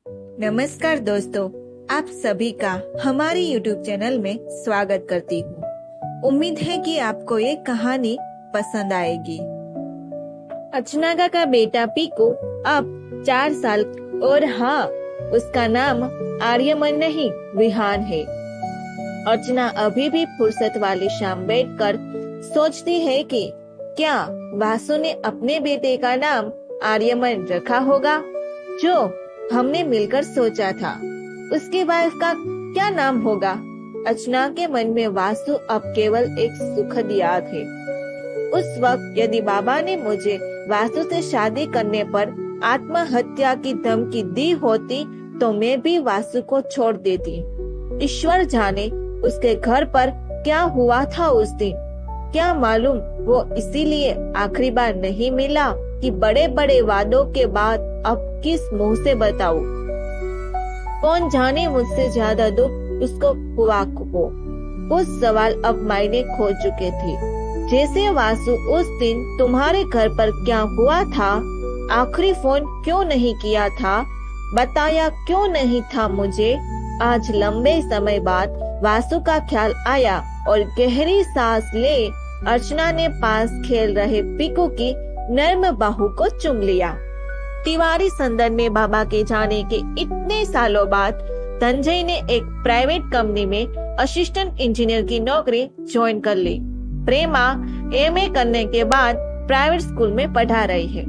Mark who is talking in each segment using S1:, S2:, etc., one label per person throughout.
S1: नमस्कार दोस्तों, आप सभी का हमारे YouTube चैनल में स्वागत करती हूँ। उम्मीद है कि आपको ये कहानी पसंद आएगी। अर्चना का बेटा पीकू अब 4 साल और हाँ, उसका नाम आर्यमन नहीं विहान है। अर्चना अभी भी फुर्सत वाली शाम बैठकर सोचती है कि क्या वासु ने अपने बेटे का नाम आर्यमन रखा होगा जो हमने मिलकर सोचा था। उसकी वाइफ का क्या नाम होगा? अर्चना के मन में वासु अब केवल एक सुखद याद है। उस वक्त यदि बाबा ने मुझे वासु से शादी करने पर आत्महत्या की धमकी दी होती तो मैं भी वासु को छोड़ देती। ईश्वर जाने उसके घर पर क्या हुआ था उस दिन। क्या मालूम वो इसीलिए आखिरी बार नहीं मिला कि बड़े बड़े वादों के बाद अब किस मुंह से बताऊं। कौन जाने मुझसे ज्यादा दुख उसको हुआ को। वो सवाल अब मायने खो चुके थे। जैसे वासु उस दिन तुम्हारे घर पर क्या हुआ था, आखिरी फोन क्यों नहीं किया था, बताया क्यों नहीं था मुझे। आज लंबे समय बाद वासु का ख्याल आया और गहरी सांस ले अर्चना ने पास खेल रहे पीकू की नर्म बाहु को चूम लिया। तिवारी संदन में बाबा के जाने के इतने सालों बाद संजय ने एक प्राइवेट कंपनी में असिस्टेंट इंजीनियर की नौकरी ज्वाइन कर ली। प्रेमा एमए करने के बाद प्राइवेट स्कूल में पढ़ा रही है।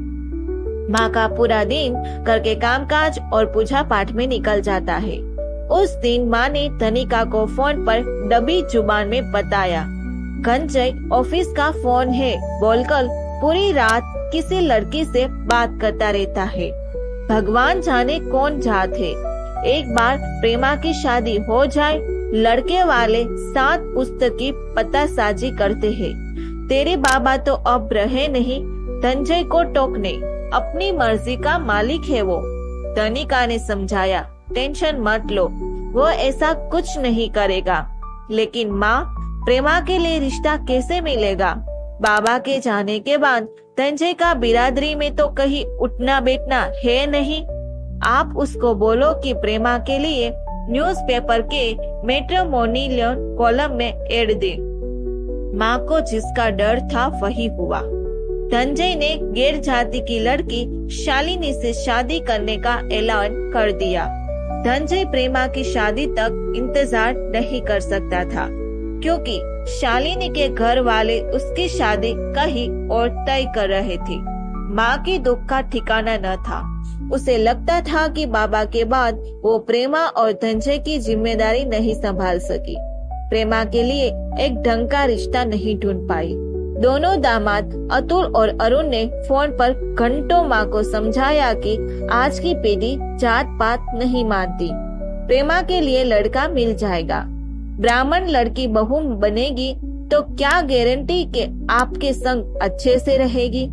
S1: माँ का पूरा दिन घर के कामकाज और पूजा पाठ में निकल जाता है। उस दिन माँ ने तनिका को फोन पर दबी जुबान में बताया, संजय ऑफिस का फोन है बोलकर पूरी रात किसी लड़की से बात करता रहता है। भगवान जाने कौन जात है। एक बार प्रेमा की शादी हो जाए, लड़के वाले 7 पुस्तक की पतासाजी करते हैं। तेरे बाबा तो अब रहे नहीं, संजय को टोकने, अपनी मर्जी का मालिक है वो। तनिका ने समझाया, टेंशन मत लो, वो ऐसा कुछ नहीं करेगा। लेकिन माँ, प्रेमा के लिए रिश्ता कैसे मिलेगा? बाबा के जाने के बाद संजय का बिरादरी में तो कहीं उठना बैठना है नहीं। आप उसको बोलो कि प्रेमा के लिए न्यूज़पेपर के मैट्रिमोनियल कॉलम में ऐड दे। माँ को जिसका डर था वही हुआ। संजय ने गैर जाति की लड़की शालिनी से शादी करने का ऐलान कर दिया। संजय प्रेमा की शादी तक इंतजार नहीं कर सकता था, क्योंकि शालिनी के घर वाले उसकी शादी कहीं और तय कर रहे थे। माँ की दुख का ठिकाना न था। उसे लगता था कि बाबा के बाद वो प्रेमा और संजय की जिम्मेदारी नहीं संभाल सकी। प्रेमा के लिए एक ढंग का रिश्ता नहीं ढूंढ पाई। दोनों दामाद अतुल और अरुण ने फोन पर घंटों माँ को समझाया कि आज की पीढ़ी जात पात नहीं मानती। प्रेमा के लिए लड़का मिल जाएगा। ब्राह्मण लड़की बहू बनेगी तो क्या गारंटी कि आपके संग अच्छे से रहेगी।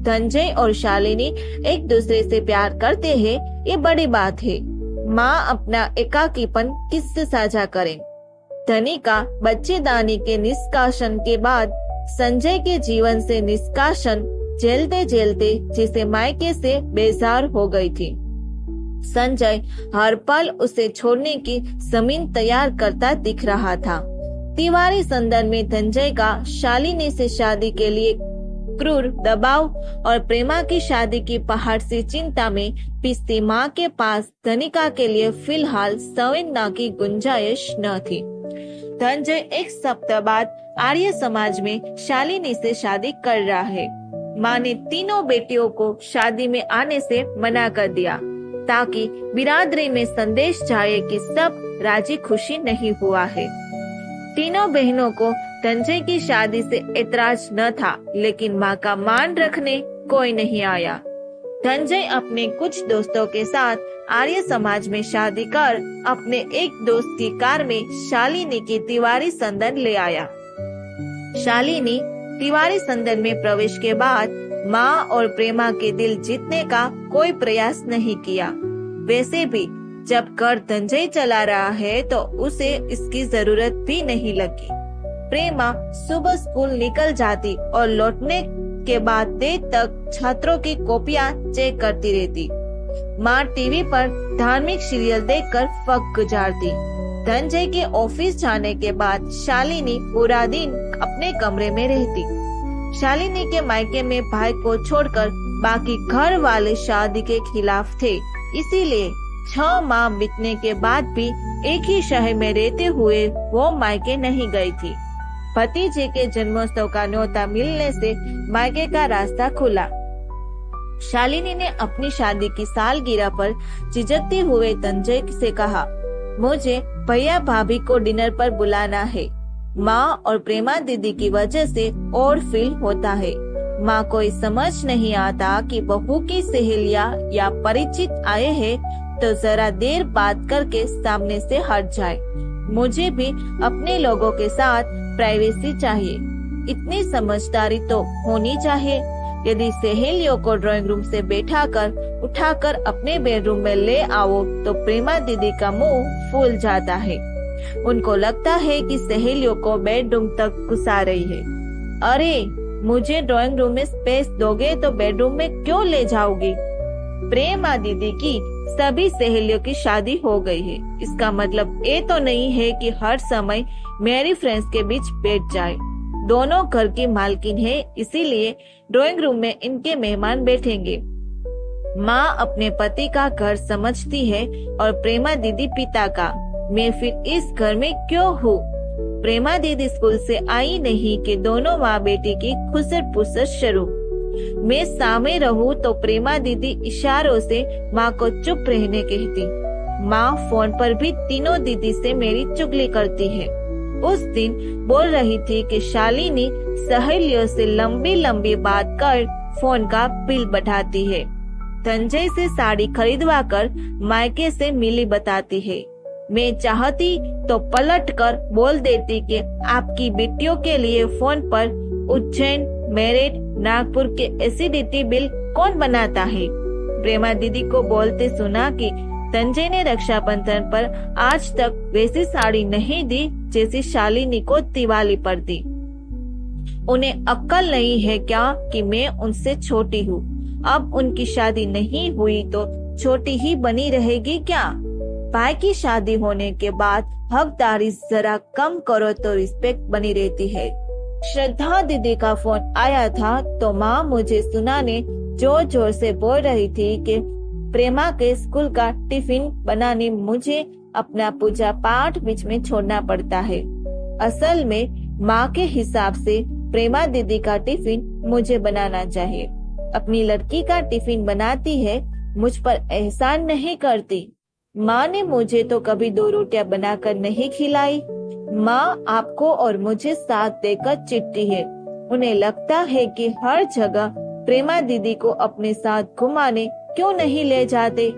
S1: संजय और शालिनी एक दूसरे से प्यार करते हैं, ये बड़ी बात है। माँ अपना एकाकीपन किससे साझा करें। तनिका बच्चेदानी के निष्कासन के बाद संजय के जीवन से निष्कासन झेलते झेलते जिसे मायके से बेजार हो गई थी। संजय हर पल उसे छोड़ने की जमीन तैयार करता दिख रहा था। तिवारी संदन में संजय का शालिनी से शादी के लिए क्रूर दबाव और प्रेमा की शादी की पहाड़ सी चिंता में पिसती माँ के पास तनिका के लिए फिलहाल संवेदना की गुंजाइश न थी। संजय एक सप्ताह बाद आर्य समाज में शालिनी से शादी कर रहा है। माँ ने तीनों बेटियों को शादी में आने से मना कर दिया ताकि बिरादरी में संदेश जाए कि सब राजी खुशी नहीं हुआ है। तीनों बहनों को संजय की शादी से ऐतराज न था, लेकिन माँ का मान रखने कोई नहीं आया। संजय अपने कुछ दोस्तों के साथ आर्य समाज में शादी कर अपने एक दोस्त की कार में शालिनी की तिवारी संदन ले आया। शालिनी तिवारी संदन में प्रवेश के बाद माँ और प्रेमा के दिल जीतने का कोई प्रयास नहीं किया। वैसे भी जब घर संजय चला रहा है तो उसे इसकी जरूरत भी नहीं लगी। प्रेमा सुबह स्कूल निकल जाती और लौटने के बाद देर तक छात्रों की कॉपियां चेक करती रहती। माँ टीवी पर धार्मिक सीरियल देखकर वक्त गुजारती। धनंजय के ऑफिस जाने के बाद शालिनी पूरा दिन अपने कमरे में रहती। शालिनी के मायके में भाई को छोड़कर बाकी घर वाले शादी के खिलाफ थे, इसीलिए 6 माह बीतने के बाद भी एक ही शहर में रहते हुए वो मायके नहीं गई थी। भतीजे के जन्मोत्सव का न्योता मिलने से मायके का रास्ता खुला। शालिनी ने अपनी शादी की सालगिरह पर झिझकते हुए धनंजय से कहा, मुझे भैया भाभी को डिनर पर बुलाना है। माँ और प्रेमा दीदी की वजह से और फील होता है। माँ को समझ नहीं आता कि बहू की सहेलियां या परिचित आए हैं तो जरा देर बात करके सामने से हट जाए। मुझे भी अपने लोगों के साथ प्राइवेसी चाहिए। इतनी समझदारी तो होनी चाहिए। यदि सहेलियों को ड्राइंग रूम से उठाकर अपने बेडरूम में ले आओ तो प्रेमा दीदी का मुंह फूल जाता है। उनको लगता है कि सहेलियों को बेडरूम तक घुसा रही है। अरे, मुझे ड्राइंग रूम में स्पेस दोगे तो बेडरूम में क्यों ले जाओगी? प्रेमा दीदी की सभी सहेलियों की शादी हो गई है। इसका मतलब ये तो नहीं है कि हर समय मेरी फ्रेंड्स के बीच बैठ जाए। दोनों घर की मालकिन है, इसीलिए ड्राइंग रूम में इनके मेहमान बैठेंगे। माँ अपने पति का घर समझती है और प्रेमा दीदी पिता का। मैं फिर इस घर में क्यों हूँ? प्रेमा दीदी स्कूल से आई नहीं कि दोनों माँ बेटी की खुसर पुसर शुरू। मैं सामने रहूं तो प्रेमा दीदी इशारों से माँ को चुप रहने कहती। माँ फोन पर भी तीनों दीदी से मेरी चुगली करती है। उस दिन बोल रही थी कि शालिनी सहेलियों से लंबी लंबी बात कर फोन का बिल बढ़ाती है। धनंजय से साड़ी खरीदवा कर मायके से मिली बताती है। मैं चाहती तो पलट कर बोल देती कि आपकी बेटियों के लिए फोन पर उज्जैन, मेरठ, नागपुर के एसिडिटी बिल कौन बनाता है। प्रेमा दीदी को बोलते सुना कि धनंजय ने रक्षाबंधन पर आज तक वैसी साड़ी नहीं दी जैसी शालिनी को दिवाली पर दी। उन्हें अक्ल नहीं है क्या कि मैं उनसे छोटी हूँ? अब उनकी शादी नहीं हुई तो छोटी ही बनी रहेगी क्या? भाई की शादी होने के बाद हकदारी जरा कम करो तो रिस्पेक्ट बनी रहती है। श्रद्धा दीदी का फोन आया था तो माँ मुझे सुनाने जोर जोर से बोल रही थी कि प्रेमा के स्कूल का टिफिन बनाने मुझे अपना पूजा पाठ बीच में छोड़ना पड़ता है। असल में माँ के हिसाब से प्रेमा दीदी का टिफिन मुझे बनाना चाहिए। अपनी लड़की का टिफिन बनाती है, मुझ पर एहसान नहीं करती। माँ ने मुझे तो कभी 2 रोटियां बनाकर नहीं खिलाई। माँ आपको और मुझे साथ देकर चिट्ठी है। उन्हें लगता है कि हर जगह प्रेमा दीदी को अपने साथ घुमाने क्यों नहीं ले जाते।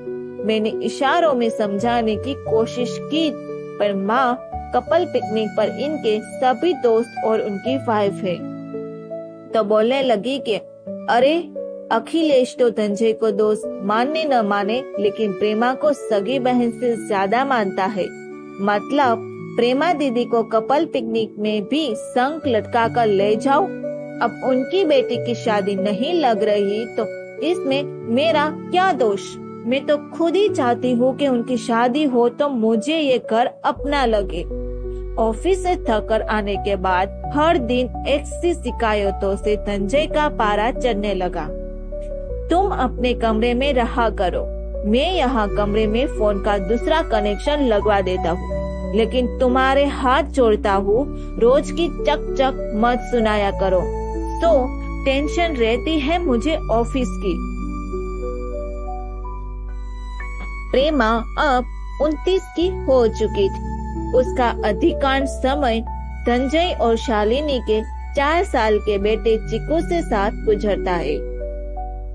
S1: मैंने इशारों में समझाने की कोशिश की, पर माँ कपल पिकनिक पर इनके सभी दोस्त और उनकी वाइफ है तो बोलने लगी कि अरे, अखिलेश तो धनंजय को दोस्त मानने न माने, लेकिन प्रेमा को सगी बहन से ज्यादा मानता है। मतलब प्रेमा दीदी को कपल पिकनिक में भी संग लटका कर ले जाओ। अब उनकी बेटी की शादी नहीं लग रही तो इसमें मेरा क्या दोष? मैं तो खुद ही चाहती हूँ कि उनकी शादी हो तो मुझे ये घर अपना लगे। ऑफिस से थक कर आने के बाद हर दिन ऐसी शिकायतों से धनंजय का पारा चढ़ने लगा। तुम अपने कमरे में रहा करो, मैं यहाँ कमरे में फोन का दूसरा कनेक्शन लगवा देता हूँ, लेकिन तुम्हारे हाथ जोड़ता हूँ, रोज की चक चक मत सुनाया करो। तो टेंशन रहती है मुझे ऑफिस की। प्रेमा अब 29 की हो चुकी थी। उसका अधिकांश समय धनंजय और शालिनी के 4 साल के बेटे चिकू से साथ गुजरता है।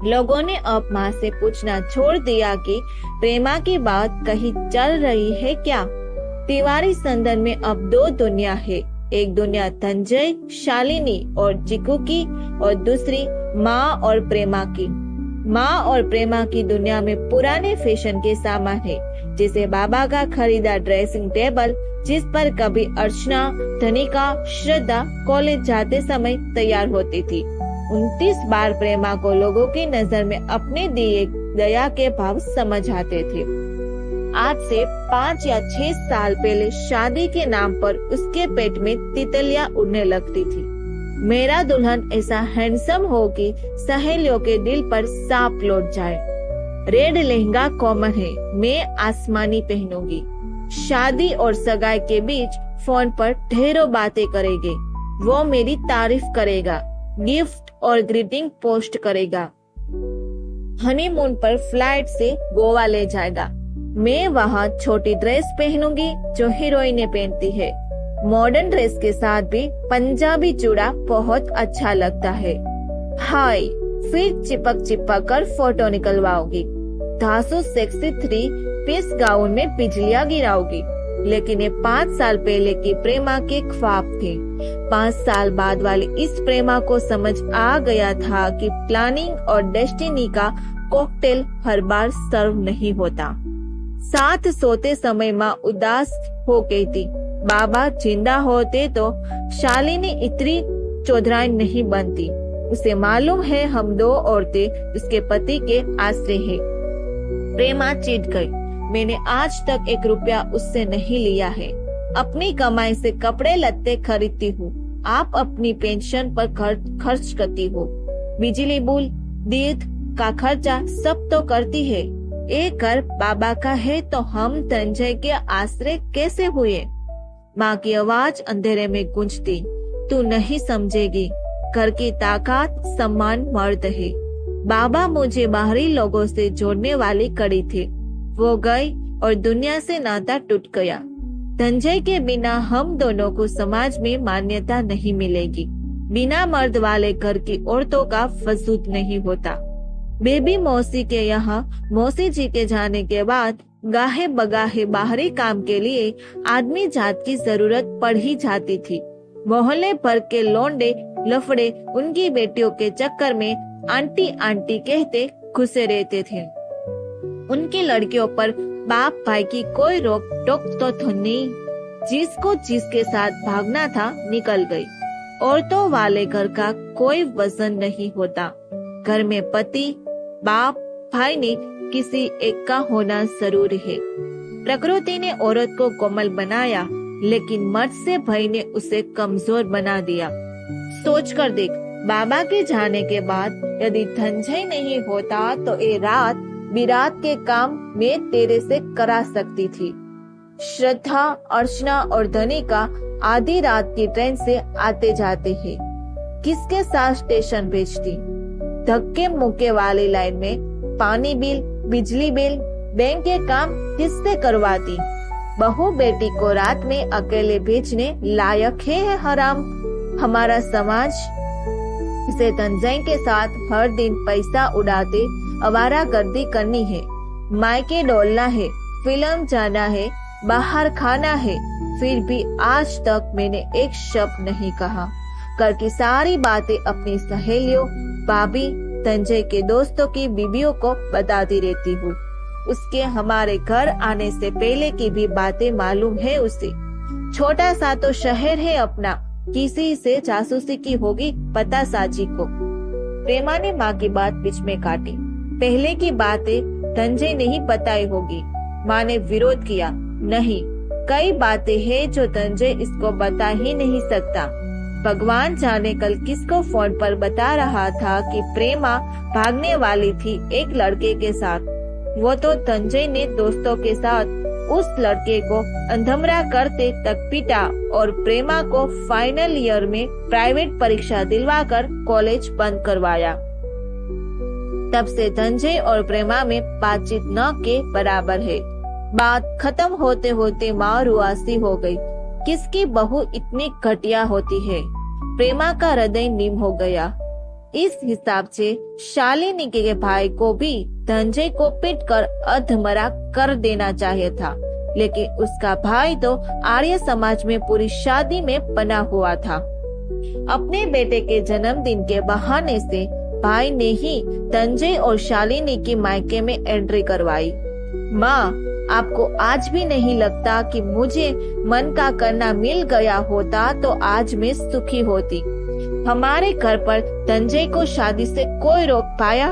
S1: लोगों ने अब माँ से पूछना छोड़ दिया कि प्रेमा की बात कहीं चल रही है क्या। तिवारी संदन में अब 2 दुनिया है। एक दुनिया धनंजय, शालिनी और चिकू की और दूसरी माँ और प्रेमा की। माँ और प्रेमा की दुनिया में पुराने फैशन के सामान है, जैसे बाबा का खरीदा ड्रेसिंग टेबल जिस पर कभी अर्चना, धनिका, श्रद्धा कॉलेज जाते समय तैयार होती थी। 29 बार प्रेमा को लोगों की नजर में अपने दिए दया के भाव समझ आते थे। आज से 5 या 6 साल पहले शादी के नाम पर उसके पेट में तितलियां उड़ने लगती थी। मेरा दुल्हन ऐसा हैंडसम हो कि सहेलियों के दिल पर सांप लौट जाए। रेड लहंगा कॉमन है, मैं आसमानी पहनूंगी। शादी और सगाई के बीच फोन पर ढेरों बातें करेंगे। वो मेरी तारीफ करेगा, गिफ्ट और ग्रीटिंग पोस्ट करेगा। हनीमून पर फ्लाइट से गोवा ले जाएगा। मैं वहाँ छोटी ड्रेस पहनूंगी जो हीरोइनें पहनती है। मॉडर्न ड्रेस के साथ भी पंजाबी चूड़ा बहुत अच्छा लगता है। हाय, फिर चिपक चिपक कर फोटो निकलवाओगी। धासु सेक्सी 3 पीस गाउन में बिजलियां गिराओगी। लेकिन ये 5 साल पहले की प्रेमा के ख्वाब थे। 5 साल बाद वाली इस प्रेमा को समझ आ गया था कि प्लानिंग और डेस्टिनी का कॉकटेल हर बार सर्व नहीं होता। साथ सोते समय माँ उदास हो गई थी। बाबा जिंदा होते तो शालिनी इतनी चौधराई नहीं बनती। उसे मालूम है हम 2 औरतें उसके पति के आश्रय हैं। प्रेमा चिढ़ गई। मैंने आज तक 1 रुपया उससे नहीं लिया है। अपनी कमाई से कपड़े लत्ते खरीदती हूँ। आप अपनी पेंशन पर खर्च करती हो। बिजली बिल, दूध का खर्चा सब तो करती है। एक घर बाबा का है तो हम तंजय के आश्रय कैसे हुए? माँ की आवाज अंधेरे में गूंजती। तू नहीं समझेगी, घर की ताकत सम्मान मर्द है। बाबा मुझे बाहरी लोगों से जोड़ने वाली कड़ी थे। वो गई और दुनिया से नाता टूट गया। तंजय के बिना हम दोनों को समाज में मान्यता नहीं मिलेगी। बिना मर्द वाले घर की औरतों का वजूद नहीं होता। बेबी मौसी के यहाँ मौसी जी के जाने के बाद गाहे बगाहे बाहरी काम के लिए आदमी जात की जरूरत पड़ ही जाती थी। मोहल्ले भर के लौंडे लफड़े उनकी बेटियों के चक्कर में आंटी आंटी कहते घुसे रहते थे। उनकी लड़कियों पर बाप भाई की कोई रोक टोक तो नहीं। जिसको जिसके साथ भागना था निकल गई। औरतों वाले घर का कोई वजन नहीं होता। घर में पति, बाप, भाई ने किसी एक का होना जरूरी है। प्रकृति ने औरत को कोमल बनाया, लेकिन मर्द से भय ने उसे कमजोर बना दिया। सोच कर देख, बाबा के जाने के बाद यदि धनंजय नहीं होता तो ये रात बिरात के काम मैं तेरे से करा सकती थी। श्रद्धा, अर्चना और धनिका आधी रात की ट्रेन से आते जाते हैं। किसके साथ स्टेशन भेजती? धक्के मुक्के वाली लाइन में पानी बिल, बिजली बिल, बैंक के काम किससे करवाती? बहू बेटी को रात में अकेले भेजने लायक है हराम हमारा समाज। इसे तंजय के साथ हर दिन पैसा उड़ाते आवारागर्दी करनी है। मायके डोलना है, फिल्म जाना है, बाहर खाना है। फिर भी आज तक मैंने एक शब्द नहीं कहा। घर की सारी बातें अपनी सहेलियों, भाभी, तंजय के दोस्तों की बीबियों को बताती रहती हूँ। उसके हमारे घर आने से पहले की भी बातें मालूम है उसे। छोटा सा तो शहर है अपना, किसी से जासूसी की होगी पता साजी को। प्रेमा ने माँ की बात बीच में काटी। पहले की बातें तंजय नहीं बताई होगी। माँ ने विरोध किया। नहीं, कई बातें हैं जो तंजय इसको बता ही नहीं सकता। भगवान जाने कल किसको फोन पर बता रहा था कि प्रेमा भागने वाली थी एक लड़के के साथ। वो तो तंजय ने दोस्तों के साथ उस लड़के को अंधमरा करते तक पीटा और प्रेमा को फाइनल ईयर में प्राइवेट परीक्षा दिलवाकर कॉलेज बंद करवाया। तब से तंजय और प्रेमा में बातचीत न के बराबर है। बात खत्म होते होते माँ रुआसी हो गई। किसकी बहू इतनी घटिया होती है? प्रेमा का हृदय निम हो गया। इस हिसाब से शालिनी के भाई को भी तंजय को पीट कर अधमरा कर देना चाहिए था, लेकिन उसका भाई तो आर्य समाज में पूरी शादी में बना हुआ था। अपने बेटे के जन्मदिन के बहाने से भाई ने ही तंजय और शालिनी की मायके में एंट्री करवाई। माँ, आपको आज भी नहीं लगता कि मुझे मन का करना मिल गया होता तो आज मैं सुखी होती? हमारे घर पर तंजय को शादी से कोई रोक पाया?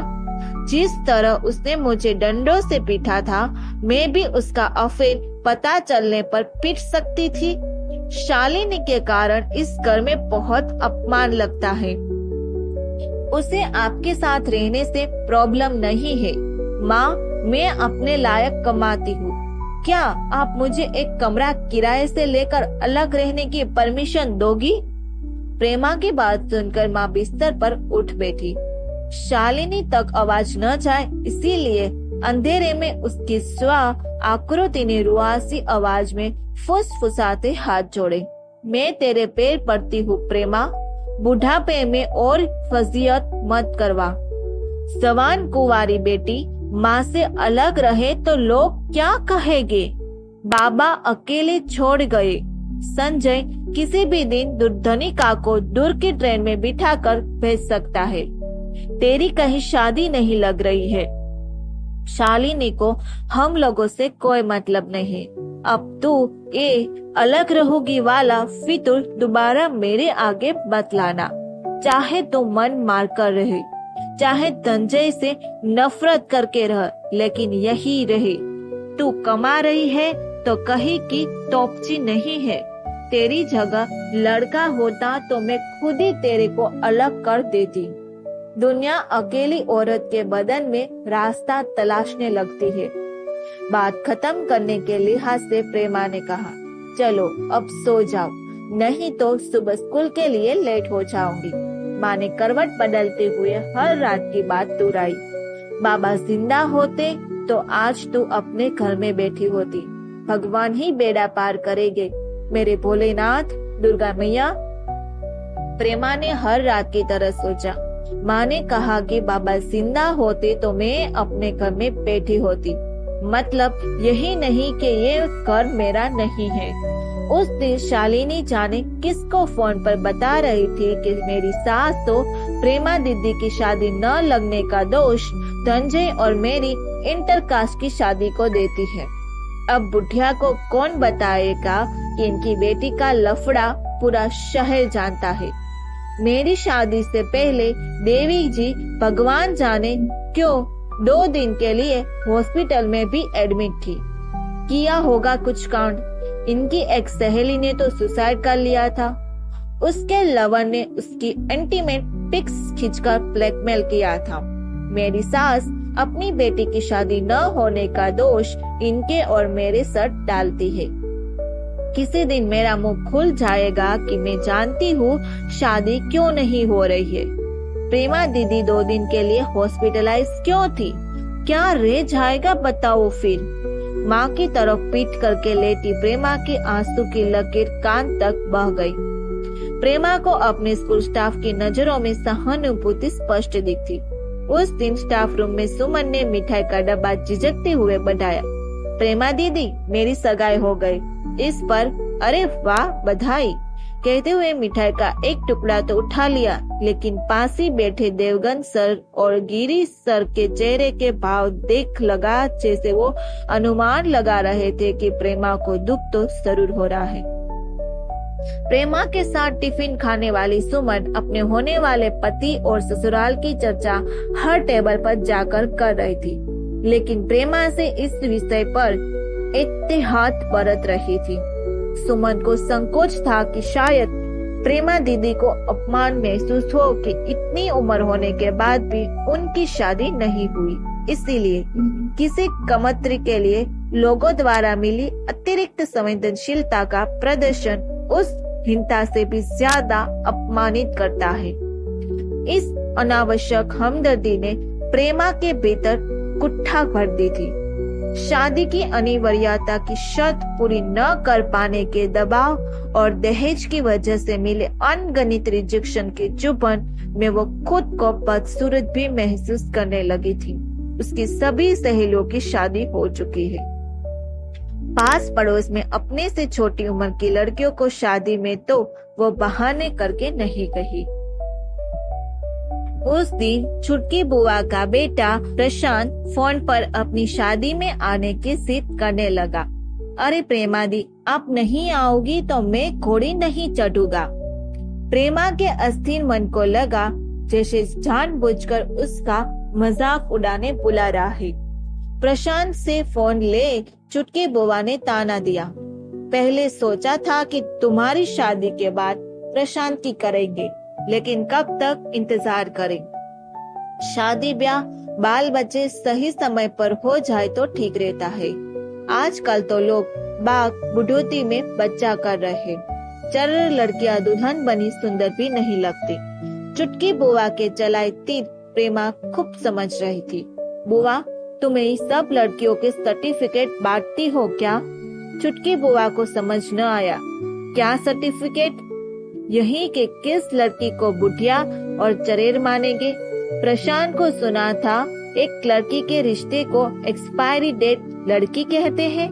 S1: जिस तरह उसने मुझे डंडों से पीटा था, मैं भी उसका अफेयर पता चलने पर पीट सकती थी। शालिनी के कारण इस घर में बहुत अपमान लगता है। उसे आपके साथ रहने से प्रॉब्लम नहीं है। माँ, मैं अपने लायक कमाती हूँ। क्या आप मुझे एक कमरा किराए से लेकर अलग रहने की परमिशन दोगी? प्रेमा की बात सुनकर माँ बिस्तर पर उठ बैठी। शालिनी तक आवाज न जाए इसीलिए अंधेरे में उसकी स्व आकृति ने रुआसी आवाज में फुसफुसाते हाथ जोड़े। मैं तेरे पैर पड़ती हूँ प्रेमा, बुढ़ापे में और फजीयत मत करवा। जवान कुंवारी बेटी माँ से अलग रहे तो लोग क्या कहेंगे? बाबा अकेले छोड़ गए। संजय किसी भी दिन दुर्धनिका को दूर की ट्रेन में बिठाकर भेज सकता है। तेरी कहीं शादी नहीं लग रही है। शालिनी को हम लोगों से कोई मतलब नहीं। अब तू ये अलग रहोगी वाला फितूर दोबारा मेरे आगे बतलाना। चाहे तो मन मार कर रहे, चाहे संजय से नफरत करके रह, लेकिन यही रहे। तू कमा रही है तो कहीं की तोपची नहीं है। तेरी जगह लड़का होता तो मैं खुद ही तेरे को अलग कर देती। दुनिया अकेली औरत के बदन में रास्ता तलाशने लगती है। बात खत्म करने के लिहाज से प्रेमा ने कहा, चलो अब सो जाओ, नहीं तो सुबह स्कूल के लिए लेट हो जाऊंगी। माँ ने करवट बदलते हुए हर रात की बात दोहराई। बाबा जिंदा होते तो आज तू अपने घर में बैठी होती। भगवान ही बेड़ा पार करेंगे मेरे भोलेनाथ, दुर्गा मैया। प्रेमा ने हर रात की तरह सोचा। माँ ने कहा कि बाबा जिंदा होते तो मैं अपने घर में बैठी होती। मतलब यही नहीं कि ये घर मेरा नहीं है। उस दिन शालिनी जाने किसको फोन पर बता रही थी कि मेरी सास तो प्रेमा दीदी की शादी न लगने का दोष संजय और मेरी इंटरकास्ट की शादी को देती है। अब बुढ़िया को कौन बताएगा कि इनकी बेटी का लफड़ा पूरा शहर जानता है। मेरी शादी से पहले देवी जी भगवान जाने क्यों 2 दिन के लिए हॉस्पिटल में भी एडमिट थी। किया होगा कुछ कांड। इनकी एक सहेली ने तो सुसाइड कर लिया था। उसके लवर ने उसकी इंटीमेट पिक्स खींचकर ब्लैकमेल किया था। मेरी सास अपनी बेटी की शादी न होने का दोष इनके और मेरे सर डालती है। किसी दिन मेरा मुंह खुल जाएगा कि मैं जानती हूँ शादी क्यों नहीं हो रही है। प्रेमा दीदी 2 दिन के लिए हॉस्पिटलाइज क्यों थी? क्या रह जाएगा बताओ फिर। माँ की तरफ पीट करके लेटी प्रेमा की आंसू की लकीर कान तक बह गई। प्रेमा को अपने स्कूल स्टाफ की नजरों में सहानुभूति स्पष्ट दिखती। उस दिन स्टाफ रूम में सुमन ने मिठाई का डब्बा झिझकते हुए बढ़ाया। प्रेमा दीदी, मेरी सगाई हो गई। इस पर अरे वाह बधाई कहते हुए मिठाई का एक टुकड़ा तो उठा लिया, लेकिन पास ही बैठे देवगन सर और गिरी सर के चेहरे के भाव देख लगा जैसे वो अनुमान लगा रहे थे कि प्रेमा को दुख तो जरूर हो रहा है। प्रेमा के साथ टिफिन खाने वाली सुमन अपने होने वाले पति और ससुराल की चर्चा हर टेबल पर जाकर कर रही थी, लेकिन प्रेमा से इस विषय पर एहतियात बरत रही थी। सुमन को संकोच था कि शायद प्रेमा दीदी को अपमान महसूस हो कि इतनी उम्र होने के बाद भी उनकी शादी नहीं हुई, इसीलिए किसी कमत्री के लिए लोगों द्वारा मिली अतिरिक्त संवेदनशीलता का प्रदर्शन उस हिंसा से भी ज्यादा अपमानित करता है। इस अनावश्यक हमदर्दी ने प्रेमा के भीतर कुट्ठा भर दी थी। शादी की अनिवार्यता की शर्त पूरी न कर पाने के दबाव और दहेज की वजह से मिले अनगणित रिजेक्शन के चुभन में वो खुद को बदसूरत भी महसूस करने लगी थी। उसकी सभी सहेलियों की शादी हो चुकी है। पास पड़ोस में अपने से छोटी उम्र की लड़कियों को शादी में तो वो बहाने करके नहीं गई। उस दिन छुटकी बुआ का बेटा प्रशांत फोन पर अपनी शादी में आने की जिद करने लगा। अरे प्रेमा दी, आप नहीं आओगी तो मैं घोड़ी नहीं चढ़ूंगा। प्रेमा के अस्थिर मन को लगा जैसे जानबूझकर उसका मजाक उड़ाने बुला रहा है। प्रशांत से फोन ले चुटकी बुआ ने ताना दिया। पहले सोचा था कि तुम्हारी शादी के बाद प्रशांत की करेंगे, लेकिन कब तक इंतजार करें। शादी ब्याह बाल बच्चे सही समय पर हो जाए तो ठीक रहता है। आजकल तो लोग बाग बुढ़ोती में बच्चा कर रहे। चर लड़कियां दुल्हन बनी सुंदर भी नहीं लगती। चुटकी बुआ के चलाए तीर प्रेमा खूब समझ रही थी। बुआ, तुम्हें सब लड़कियों के सर्टिफिकेट बांटती हो क्या? चुटकी बुआ को समझ न आया। क्या सर्टिफिकेट? यही कि किस लड़की को बुढ़िया और चरेर मानेंगे। प्रशांत को सुना था एक लड़की के रिश्ते को एक्सपायरी डेट लड़की कहते हैं।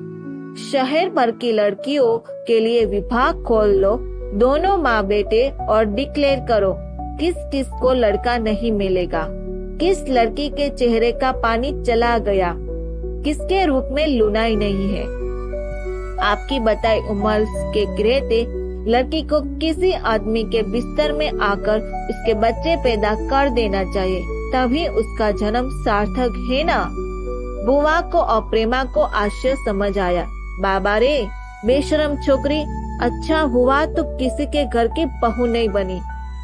S1: शहर भर की लड़कियों के लिए विभाग खोल लो, दोनों माँ बेटे, और डिक्लेयर करो किस किस को लड़का नहीं मिलेगा, किस लड़की के चेहरे का पानी चला गया, किसके रूप में लुनाई नहीं है। आपकी बताई उम्र के गिरते लड़की को किसी आदमी के बिस्तर में आकर उसके बच्चे पैदा कर देना चाहिए, तभी उसका जन्म सार्थक है ना। बुआ को और प्रेमा को आश्चर्य समझ आया। बाबा रे, बेशरम छोकरी, अच्छा हुआ तो किसी के घर की बहू नहीं बनी।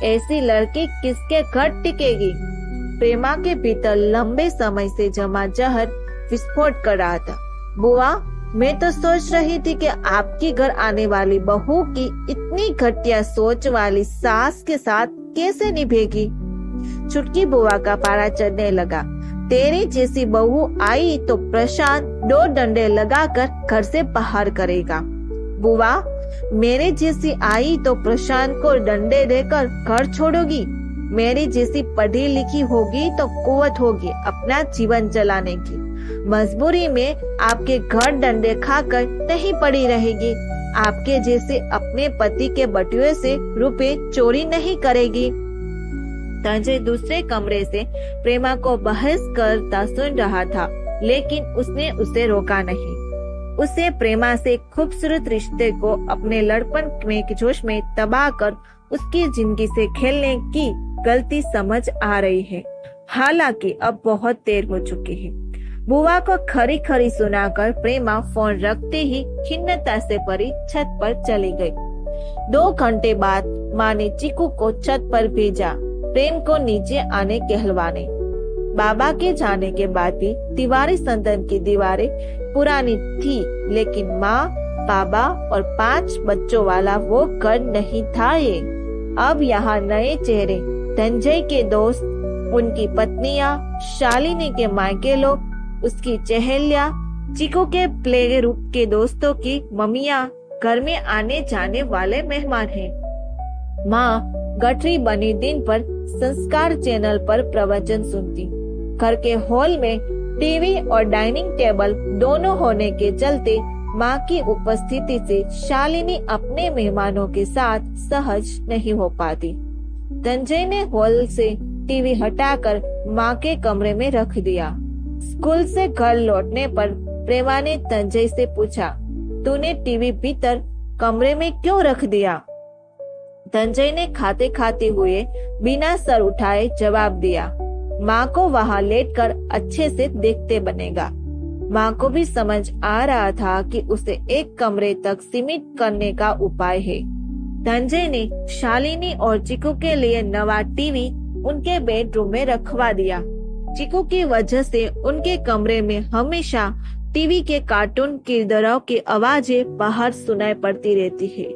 S1: ऐसी लड़की किसके घर टिकेगी। प्रेमा के भीतर लंबे समय से जमा जहर विस्फोट कर रहा था। बुआ, मैं तो सोच रही थी कि आपकी घर आने वाली बहू की इतनी घटिया सोच वाली सास के साथ कैसे निभेगी। चुटकी बुआ का पारा चढ़ने लगा। तेरी जैसी बहू आई तो प्रशांत 2 डंडे लगाकर घर से बाहर करेगा। बुआ, मेरे जैसी आई तो प्रशांत को डंडे देकर घर छोड़ोगी। मेरी जैसी पढ़ी लिखी होगी तो कुवत होगी अपना जीवन चलाने की। मजबूरी में आपके घर डंडे खाकर नहीं पड़ी रहेगी। आपके जैसे अपने पति के बटुए से रुपए चोरी नहीं करेगी। संजय दूसरे कमरे से प्रेमा को बहस करता सुन रहा था, लेकिन उसने उसे रोका नहीं। उसे प्रेमा से खूबसूरत रिश्ते को अपने लड़पन में जोश में तबाह कर उसकी जिंदगी से खेलने की गलती समझ आ रही है। हालांकि अब बहुत देर हो चुकी है। बुआ को खरी खरी सुनाकर प्रेमा फोन रखते ही खिन्नता से भरी छत पर चली गई। 2 घंटे बाद माँ ने चीकू को छत पर भेजा प्रेम को नीचे आने कहलवाने। बाबा के जाने के बाद भी तिवारी संतन की दीवारें पुरानी थी, लेकिन माँ, बाबा और 5 बच्चों वाला वो घर नहीं था ये। अब यहाँ नए चेहरे, संजय के दोस्त, उनकी पत्नियां, शालिनी के मायके लोग, उसकी चहेलिया, चीकू के प्ले ग्रुप के दोस्तों की मम्मियां, घर में आने जाने वाले मेहमान हैं। माँ गठरी बनी दिन पर संस्कार चैनल पर प्रवचन सुनती। घर के हॉल में टीवी और डाइनिंग टेबल दोनों होने के चलते माँ की उपस्थिति से शालिनी अपने मेहमानों के साथ सहज नहीं हो पाती। संजय ने हॉल से टीवी हटाकर माँ के कमरे में रख दिया। स्कूल से घर लौटने पर प्रेमा ने संजय से पूछा, तूने टीवी भीतर कमरे में क्यों रख दिया? संजय ने खाते खाते हुए बिना सर उठाए जवाब दिया, माँ को वहाँ लेटकर अच्छे से देखते बनेगा। माँ को भी समझ आ रहा था कि उसे एक कमरे तक सीमित करने का उपाय है। संजय ने शालिनी और चिकू के लिए नवा टीवी उनके बेडरूम में रखवा दिया। चिकू की वजह से उनके कमरे में हमेशा टीवी के कार्टून किरदारों की आवाजें बाहर सुनाई पड़ती रहती है।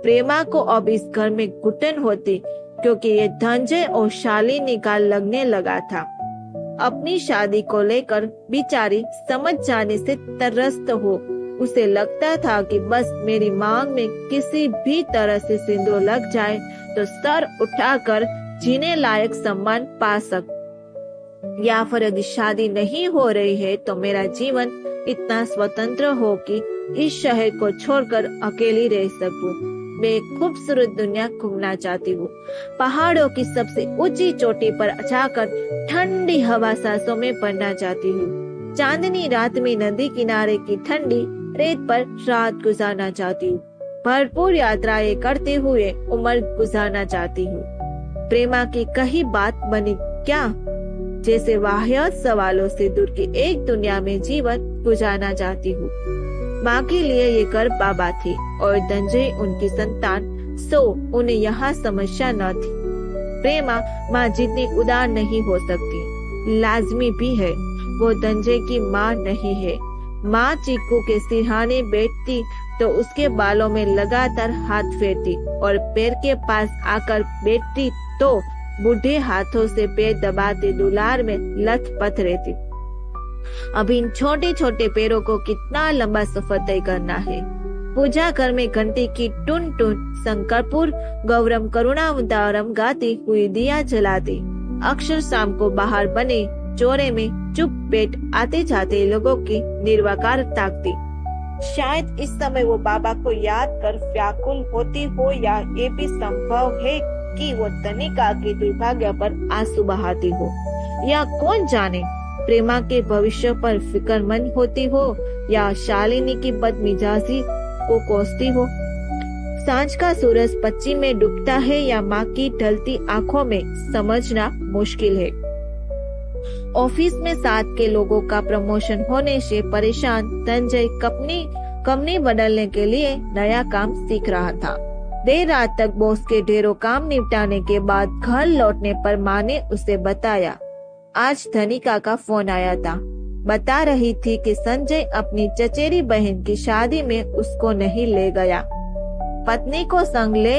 S1: प्रेमा को अब इस घर में घुटन होती, क्योंकि ये संजय और शालिनी का लगने लगा था। अपनी शादी को लेकर बेचारी समझ जाने से त्रस्त हो। उसे लगता था कि बस मेरी मांग में किसी भी तरह से सिंदूर लग जाए तो सर उठाकर जीने लायक सम्मान पा सक, या फिर यदि शादी नहीं हो रही है तो मेरा जीवन इतना स्वतंत्र हो कि इस शहर को छोड़कर अकेली रह सकूं। मैं एक खूबसूरत दुनिया घूमना चाहती हूँ। पहाड़ों की सबसे ऊंची चोटी पर जाकर ठंडी हवा सांसों में भरना चाहती हूँ। चांदनी रात में नदी किनारे की ठंडी रेत पर रात गुजारना चाहती हूँ। भरपूर यात्राएं करते हुए उम्र गुजारना चाहती हूँ। प्रेमा की कही बात बनी क्या? जैसे वाहियात सवालों से दूर की एक दुनिया में जीवन गुजारना चाहती हूँ। माँ के लिए ये घर बाबा थे और धनंजय उनकी संतान, सो उन्हें यहाँ समस्या न थी। प्रेमा माँ जितनी उदार नहीं हो सकती, लाजमी भी है वो धनंजय की माँ नहीं है। माँ चीकू के सिरहाने बैठती तो उसके बालों में लगातार हाथ फेरती और पैर के पास आकर बैठती तो बूढ़े हाथों से पैर दबाते दुलार में लथपथ रहती। अब इन छोटे छोटे पैरों को कितना लंबा सफर तय करना है। पूजा घर में घंटी की टुन टुन शंकरपुर गौरम करुणावतारम गाती हुई दिया जलाती। अक्सर शाम को बाहर बने चौरे में चुप बैठ आते जाते लोगों की निर्विकार ताकती। शायद इस समय वो बाबा को याद कर व्याकुल होती हो, या ये भी संभव है कि वो तनिका के दुर्भाग्य पर आंसू बहाती हो, या कौन जाने प्रेमा के भविष्य पर फिक्रमंद होती हो, या शालिनी की बदमिजाजी को कोसती हो। सांझ का सूरज पश्चिम में डूबता है या माँ की ढलती आंखों में, समझना मुश्किल है। ऑफिस में साथ के लोगों का प्रमोशन होने से परेशान धनंजय कंपनी बदलने के लिए नया काम सीख रहा था। देर रात तक बॉस के ढेरों काम निपटाने के बाद घर लौटने पर माँ ने उसे बताया, आज धनिका का फोन आया था। बता रही थी कि संजय अपनी चचेरी बहन की शादी में उसको नहीं ले गया। पत्नी को संग ले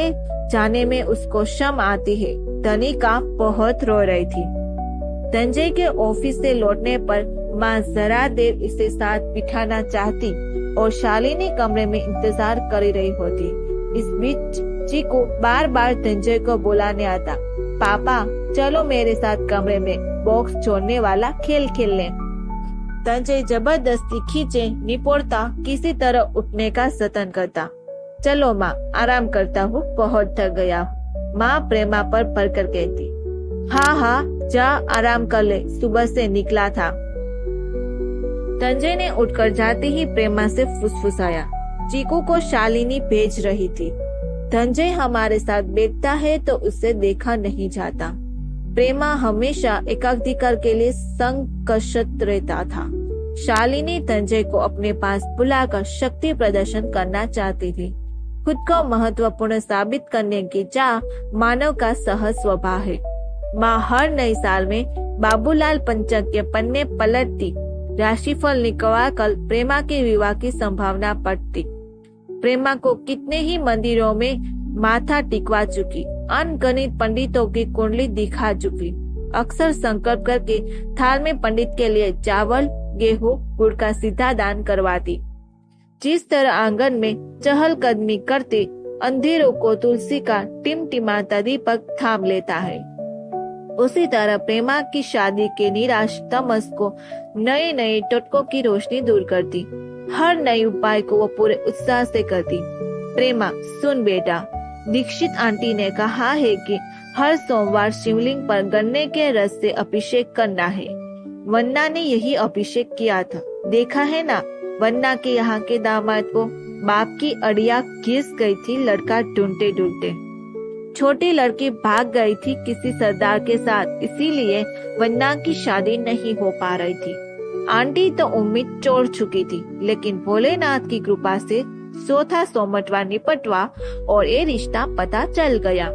S1: जाने में उसको शर्म आती है। धनिका बहुत रो रही थी। धनंजय के ऑफिस से लौटने पर माँ जरा देर इसे साथ बिठाना चाहती और शालिनी कमरे में इंतजार कर रही होती। इस बीच चीकू बार बार धनंजय को बुलाने आता, पापा चलो मेरे साथ कमरे में बॉक्स छोड़ने वाला खेल खेल लें। धनंजय जबरदस्ती खींचे निपोड़ता, किसी तरह उठने का जतन करता। चलो माँ आराम करता हूँ, बहुत थक गया हूँ। माँ प्रेमा पर पड़कर कहती, हाँ हाँ जा आराम कर ले, सुबह से निकला था। धनंजय ने उठकर जाते ही प्रेमा से फुसफुसाया, चीकू को शालिनी भेज रही थी। धनंजय हमारे साथ बैठता है तो उससे देखा नहीं जाता। प्रेमा हमेशा एकाधिकार के लिए संकष्ट रहता था। शालिनी धनंजय को अपने पास बुलाकर शक्ति प्रदर्शन करना चाहती थी। खुद को महत्वपूर्ण साबित करने की चाह मानव का सहज स्वभाव है। माँ हर नए साल में बाबूलाल पंचक के पन्ने पलटती, राशिफल निकलवा कर प्रेमा के विवाह की संभावना पड़ती। प्रेमा को कितने ही मंदिरों में माथा टिकवा चुकी, अनगिनत पंडितों की कुंडली दिखा चुकी। अक्सर संकल्प करके थाल में पंडित के लिए चावल, गेहूं, गुड़ का सीधा दान करवाती। जिस तरह आंगन में चहलकदमी करते अंधेरों को तुलसी का टिमटिमाता दीपक थाम लेता है, उसी तरह प्रेमा की शादी के निराश तमस को नए नए टोटकों की रोशनी दूर करती। हर नए उपाय को वो पूरे उत्साह से करती। प्रेमा सुन बेटा, दीक्षित आंटी ने कहा है कि हर सोमवार शिवलिंग पर गन्ने के रस से अभिषेक करना है। वन्ना ने यही अभिषेक किया था, देखा है ना। वन्ना के यहाँ के दामाद को बाप की अड़िया घिस गई थी लड़का ढूंढते ढूंढते। छोटी लड़की भाग गई थी किसी सरदार के साथ, इसीलिए वन्ना की शादी नहीं हो पा रही थी। आंटी तो उम्मीद छोड़ चुकी थी, लेकिन भोलेनाथ की कृपा से चौथा सोमटवा निपटवा और ये रिश्ता पता चल गया।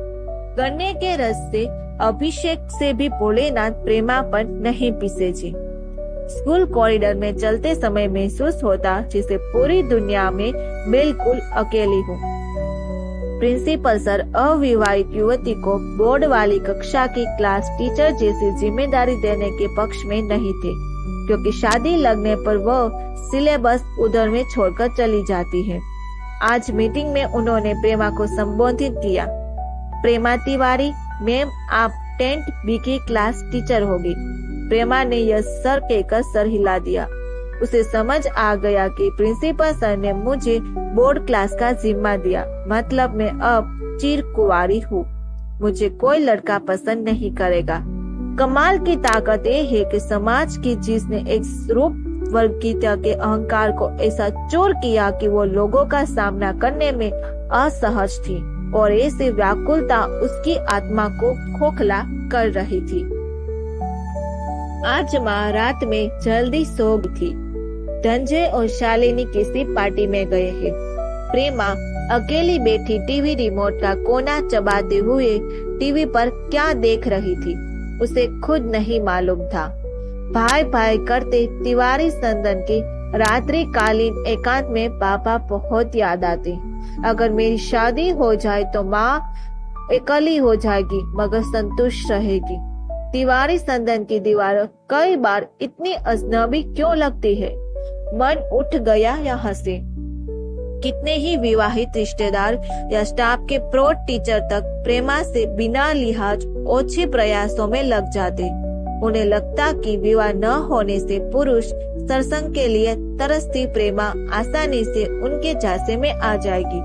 S1: गन्ने के रस से अभिषेक से भी भोलेनाथ प्रेमा पर नहीं पिसे थे। स्कूल कॉरिडोर में चलते समय महसूस होता जैसे पूरी दुनिया में बिल्कुल अकेली हूँ। प्रिंसिपल सर अविवाहित युवती को बोर्ड वाली कक्षा की क्लास टीचर जैसी जिम्मेदारी देने के पक्ष में नहीं थे, क्योंकि शादी लगने पर वह सिलेबस उधर में छोड़कर चली जाती है। आज मीटिंग में उन्होंने प्रेमा को संबोधित किया, प्रेमा तिवारी मैम आप 10th B की क्लास टीचर होगी। प्रेमा ने यह सर कहकर सर हिला दिया। उसे समझ आ गया कि प्रिंसिपल सर ने मुझे बोर्ड क्लास का जिम्मा दिया, मतलब मैं अब चिर कुंवारी हूँ। मुझे कोई लड़का पसंद नहीं करेगा। कमाल की ताकत ये है कि समाज की जिसने एक रूप वर्गीयता के अहंकार को ऐसा चोर किया कि वो लोगों का सामना करने में असहज थी और ऐसी व्याकुलता उसकी आत्मा को खोखला कर रही थी। आज माँ रात में जल्दी सो गई थी। धनंजय और शालिनी किसी पार्टी में गए हैं। प्रेमा अकेली बैठी टीवी रिमोट का कोना चबाते हुए टीवी पर क्या देख रही थी उसे खुद नहीं मालूम था। भाई भाई करते तिवारी संदन की रात्रिकालीन एकांत में पापा बहुत याद आते। अगर मेरी शादी हो जाए तो माँ अकेली हो जाएगी मगर संतुष्ट रहेगी। तिवारी संदन की दीवार कई बार इतनी अजनबी क्यों लगती है। मन उठ गया यहाँ से। कितने ही विवाहित रिश्तेदार या स्टाफ के प्रौढ़ टीचर तक प्रेमा से बिना लिहाज ओछे प्रयासों में लग जाते। उन्हें लगता कि विवाह न होने से पुरुष सरसंग के लिए तरसती प्रेमा आसानी से उनके झांसे में आ जाएगी।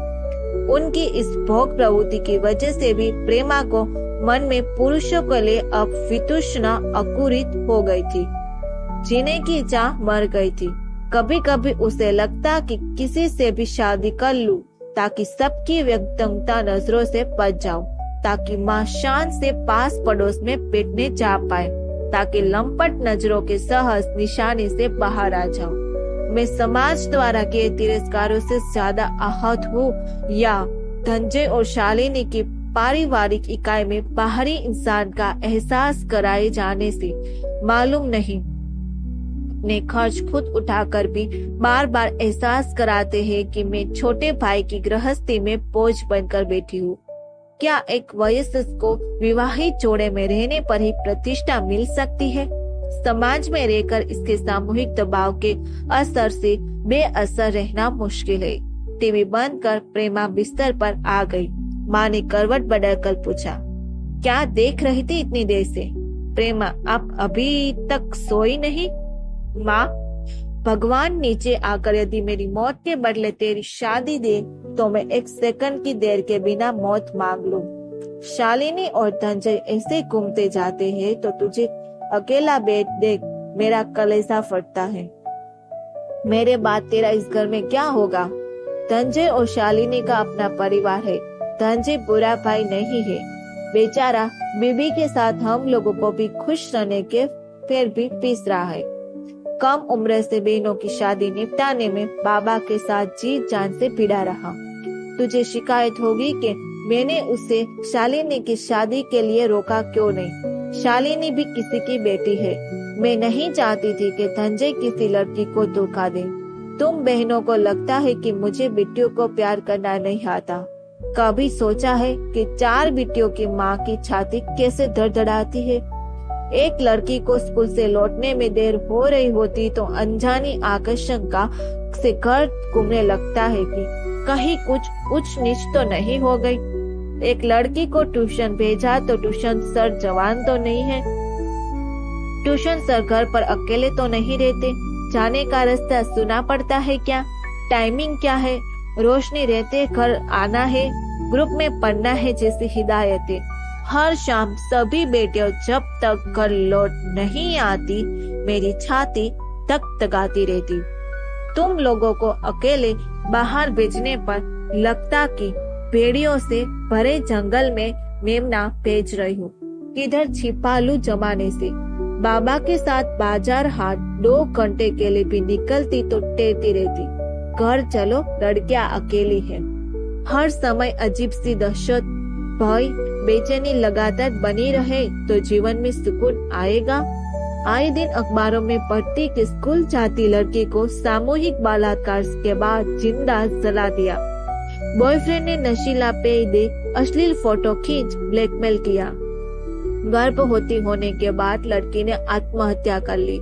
S1: उनकी इस भोग प्रवृत्ति की वजह से भी प्रेमा को मन में पुरुषों के लिए अब वितृष्णा अंकुरित हो गई थी। जीने की चाह मर गई थी। कभी कभी उसे लगता कि किसी से भी शादी कर लूं ताकि सबकी व्यक्तिगत नजरों से बच जाऊं, ताकि माँ शान से पास पड़ोस में बैठने जा पाए, ताकि लंपट नजरों के सहज निशाने से बाहर आ जाऊं। मैं समाज द्वारा किए तिरस्कारों से ज्यादा आहत हूँ या धनंजय और शालिनी की पारिवारिक इकाई में बाहरी इंसान का एहसास कराए जाने से मालूम नहीं। अपने खर्च खुद उठाकर भी बार बार एहसास कराते हैं कि मैं छोटे भाई की गृहस्थी में बोझ बनकर बैठी हूँ। क्या एक वयस्क को विवाहित जोड़े में रहने पर ही प्रतिष्ठा मिल सकती है? समाज में रहकर इसके सामूहिक दबाव के असर से बेअसर रहना मुश्किल है। टीवी बंद कर प्रेमा बिस्तर पर आ गई। माँ ने करवट बदलकर पूछा, क्या देख रही थी इतनी देर से? प्रेमा, आप अभी तक सोई नहीं? माँ, भगवान नीचे आकर यदि मेरी मौत के बदले तेरी शादी दे तो मैं एक सेकंड की देर के बिना मौत मांग लूं। शालिनी और धनंजय ऐसे घूमते जाते हैं तो तुझे अकेला बैठ देख मेरा कलेजा फटता है। मेरे बाद तेरा इस घर में क्या होगा? धनंजय और शालिनी का अपना परिवार है। धनंजय बुरा भाई नहीं है। बेचारा बीबी के साथ हम लोगों को भी खुश रहने के फिर भी पीस रहा है। कम उम्र से बहनों की शादी निपटाने में बाबा के साथ जी जान से भिड़ा रहा। तुझे शिकायत होगी कि मैंने उसे शालिनी की शादी के लिए रोका क्यों नहीं। शालिनी भी किसी की बेटी है। मैं नहीं चाहती थी कि धनंजय किसी लड़की को धोखा दे। तुम बहनों को लगता है कि मुझे बेटियों को प्यार करना नहीं आता। कभी सोचा है कि 4 बेटियों की माँ की छाती कैसे धड़धड़ाती है? एक लड़की को स्कूल से लौटने में देर हो रही होती तो अनजानी आकर्षण का से घर घूमने लगता है कि कहीं कुछ उच्च नीच तो नहीं हो गई। एक लड़की को ट्यूशन भेजा तो ट्यूशन सर जवान तो नहीं है। ट्यूशन सर घर पर अकेले तो नहीं रहते। जाने का रास्ता सुना पड़ता है क्या? टाइमिंग क्या है? रोशनी रहते घर आना है, ग्रुप में पढ़ना है जैसी हिदायतें। हर शाम सभी बेटियां जब तक घर लौट नहीं आती मेरी छाती तकतकाती रहती। तुम लोगों को अकेले बाहर भेजने पर लगता कि भेड़ियों से भरे जंगल में मेमना भेज रही हूँ। किधर छिपा लूं जमाने से। बाबा के साथ बाजार हाट 2 घंटे के लिए भी निकलती तो टेरती रहती। घर चलो, लड़कियां अकेली है। हर समय अजीब सी दहशत, भय, बेचैनी लगातार बनी रहे तो जीवन में सुकून आएगा? आए दिन अखबारों में पढ़ती कि स्कूल जाती लड़की को सामूहिक बलात्कार के बाद जिंदा जला दिया। बॉयफ्रेंड ने नशीला पेय दे अश्लील फोटो खींच ब्लैकमेल किया। गर्भवती होने के बाद लड़की ने आत्महत्या कर ली।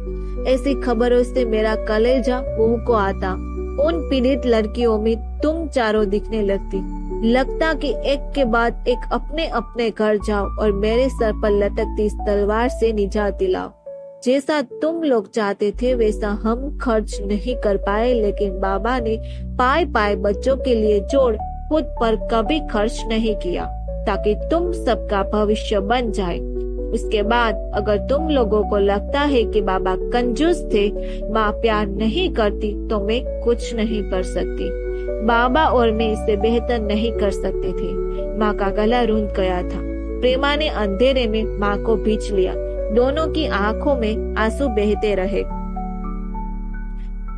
S1: ऐसी खबरों से मेरा कलेजा मुंह को आता। उन पीड़ित लड़कियों में तुम चारों दिखने लगता कि एक के बाद एक अपने अपने घर जाओ और मेरे सर पर लटकती इस तलवार से निजात दिलाओ। जैसा तुम लोग चाहते थे वैसा हम खर्च नहीं कर पाए, लेकिन बाबा ने पाए पाए बच्चों के लिए जोड़ खुद पर कभी खर्च नहीं किया ताकि तुम सबका भविष्य बन जाए। उसके बाद अगर तुम लोगों को लगता है कि बाबा कंजूस थे, माँ प्यार नहीं करती, तो मैं कुछ नहीं कर सकती। बाबा और मैं इससे बेहतर नहीं कर सकते थे। माँ का गला रूंध गया था। प्रेमा ने अंधेरे में माँ को भींच लिया। दोनों की आंखों में आंसू बहते रहे।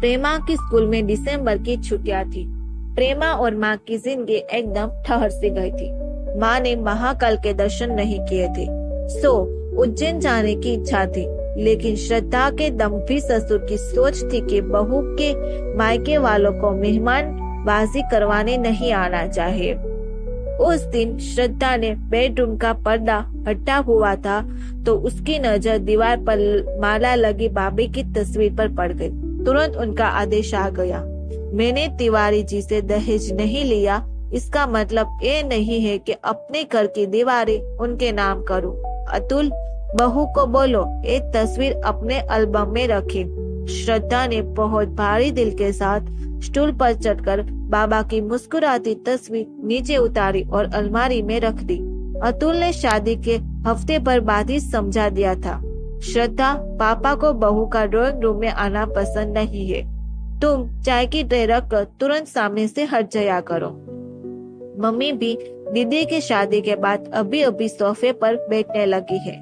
S1: प्रेमा की स्कूल में दिसंबर की छुट्टियां थी। प्रेमा और माँ की जिंदगी एकदम ठहर सी गई थी। माँ ने महाकाल के दर्शन नहीं किए थे, सो उज्जैन जाने की इच्छा थी, लेकिन श्रद्धा के दम्भी ससुर की सोच थी कि बहू के मायके वालों को मेहमान बाजी करवाने नहीं आना चाहिए। उस दिन श्रद्धा ने बेडरूम का पर्दा हटा हुआ था तो उसकी नजर दीवार पर माला लगी भाभी की तस्वीर पर पड़ गई। तुरंत उनका आदेश आ गया, मैंने तिवारी जी से दहेज नहीं लिया, इसका मतलब ये नहीं है कि अपने घर की दीवारें उनके नाम करूं। अतुल, बहू को बोलो ये तस्वीर अपने एल्बम में रखे। श्रद्धा ने बहुत भारी दिल के साथ स्टूल पर चढ़कर बाबा की मुस्कुराती तस्वीर नीचे उतारी और अलमारी में रख दी। अतुल ने शादी के हफ्ते पर बाद ही समझा दिया था, श्रद्धा, पापा को बहू का ड्राइंग रूम में आना पसंद नहीं है। तुम चाय की ट्रे रखकर तुरंत सामने से हट जाया करो। मम्मी भी दीदी की शादी के बाद अभी अभी सोफे पर बैठने लगी है।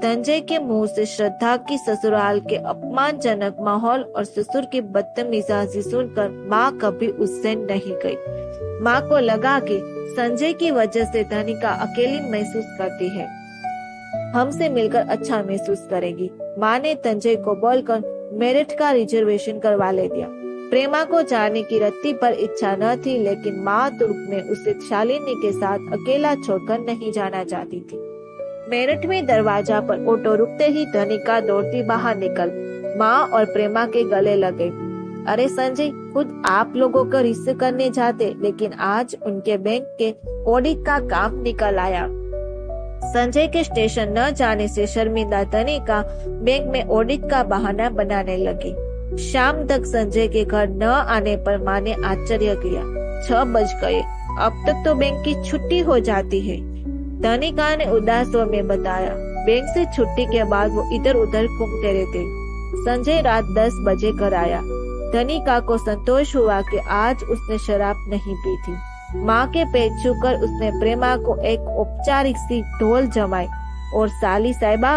S1: संजय के मुंह से श्रद्धा की ससुराल के अपमानजनक माहौल और ससुर की बदतमीजी सुनकर माँ कभी उससे नहीं गई। माँ को लगा कि संजय की वजह से धनिका अकेली महसूस करती है, हमसे मिलकर अच्छा महसूस करेगी। माँ ने संजय को बोलकर मेरिट का रिजर्वेशन करवा ले दिया। प्रेमा को जाने की रत्ती पर इच्छा न थी, लेकिन माँ तुर्क में उसे शालिनी के साथ अकेला छोड़कर नहीं जाना चाहती थी। मेरठ में दरवाजा पर ऑटो रुकते ही धनिका दौड़ती बाहर निकल माँ और प्रेमा के गले लगे। अरे संजय, खुद आप लोगों को रिसीव करने जाते, लेकिन आज उनके बैंक के ऑडिट का काम निकल आया। संजय के स्टेशन न जाने से शर्मिंदा धनिका बैंक में ऑडिट का बहाना बनाने लगी। शाम तक संजय के घर न आने पर माँ ने आश्चर्य किया, 6 बज गए, अब तक तो बैंक की छुट्टी हो जाती है। धनिका ने उदास स्वर में बताया, बैंक से छुट्टी के बाद वो इधर उधर घूमते रहते। संजय रात 10 बजे घर आया। धनिका को संतोष हुआ कि आज उसने शराब नहीं पी थी। माँ के पैर छूकर उसने प्रेमा को एक औपचारिक सी ढोल जमाई और साली साहिबा।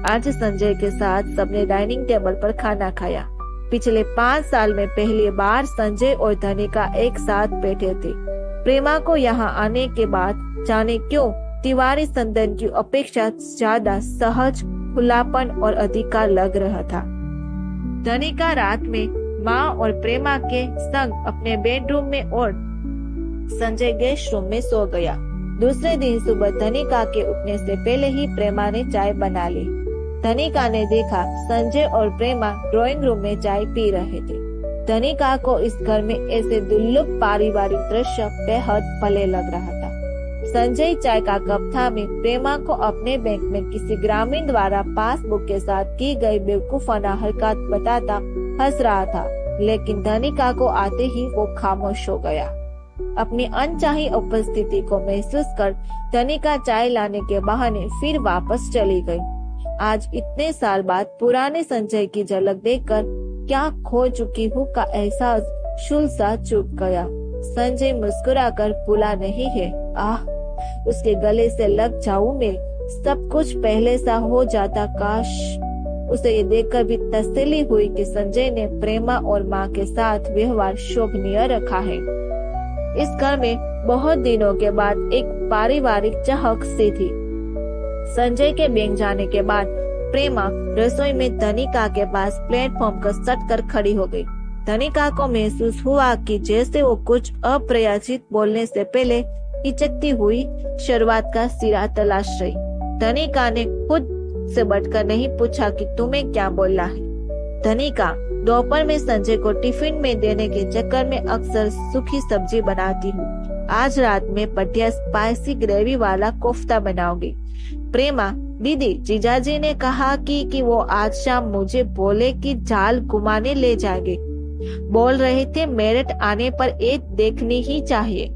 S1: आज संजय के साथ सबने डाइनिंग टेबल पर खाना खाया। पिछले 5 साल में पहली बार संजय और धनिका एक साथ बैठे थे। प्रेमा को यहाँ आने के बाद जाने क्यों तिवारी संदन की अपेक्षा ज्यादा सहज, खुलापन और अधिकार लग रहा था। धनिका रात में माँ और प्रेमा के संग अपने बेडरूम में और संजय गेस्ट रूम में सो गया। दूसरे दिन सुबह धनिका के उठने से पहले ही प्रेमा ने चाय बना ली। धनिका ने देखा संजय और प्रेमा ड्राइंग रूम में चाय पी रहे थे। धनिका को इस घर में ऐसे दुर्लभ पारिवारिक दृश्य बेहद भले लग रहा था। संजय चाय का कप थामे प्रेमा को अपने बैंक में किसी ग्रामीण द्वारा पासबुक के साथ की गई बेवकूफाना हरकत बताता हंस रहा था, लेकिन धनिका को आते ही वो खामोश हो गया। अपनी अनचाही उपस्थिति को महसूस कर धनिका चाय लाने के बहाने फिर वापस चली गई। आज इतने साल बाद पुराने संजय की झलक देखकर क्या खो चुकी हूँ का एहसास शुल सा चुप गया। संजय मुस्कुराकर बोला, नहीं है, आह उसके गले से लग जाऊं मैं, सब कुछ पहले सा हो जाता काश। उसे ये देखकर भी तसल्ली हुई कि संजय ने प्रेमा और माँ के साथ व्यवहार शोभनीय रखा है। इस घर में बहुत दिनों के बाद एक पारिवारिक चहक सी थी। संजय के बैंक जाने के बाद प्रेमा रसोई में धनिका के पास प्लेटफॉर्म पर सट कर खड़ी हो गई। धनिका को महसूस हुआ कि जैसे वो कुछ अप्रयासित बोलने से पहले हिचकती हुई शुरुआत का सिरा तलाश रही। धनिका ने खुद से बढ़कर नहीं पूछा कि तुम्हें क्या बोलना है। धनिका, दोपहर में संजय को टिफिन में देने के चक्कर में अक्सर सूखी सब्जी बनाती हूँ। आज रात में बढ़िया स्पाइसी ग्रेवी वाला कोफ्ता बनाऊंगी। प्रेमा, दीदी, जीजाजी ने कहा कि वो आज शाम मुझे बोले कि जाल घुमाने ले जाएंगे। बोल रहे थे मेरठ आने पर एक देखनी ही चाहिए।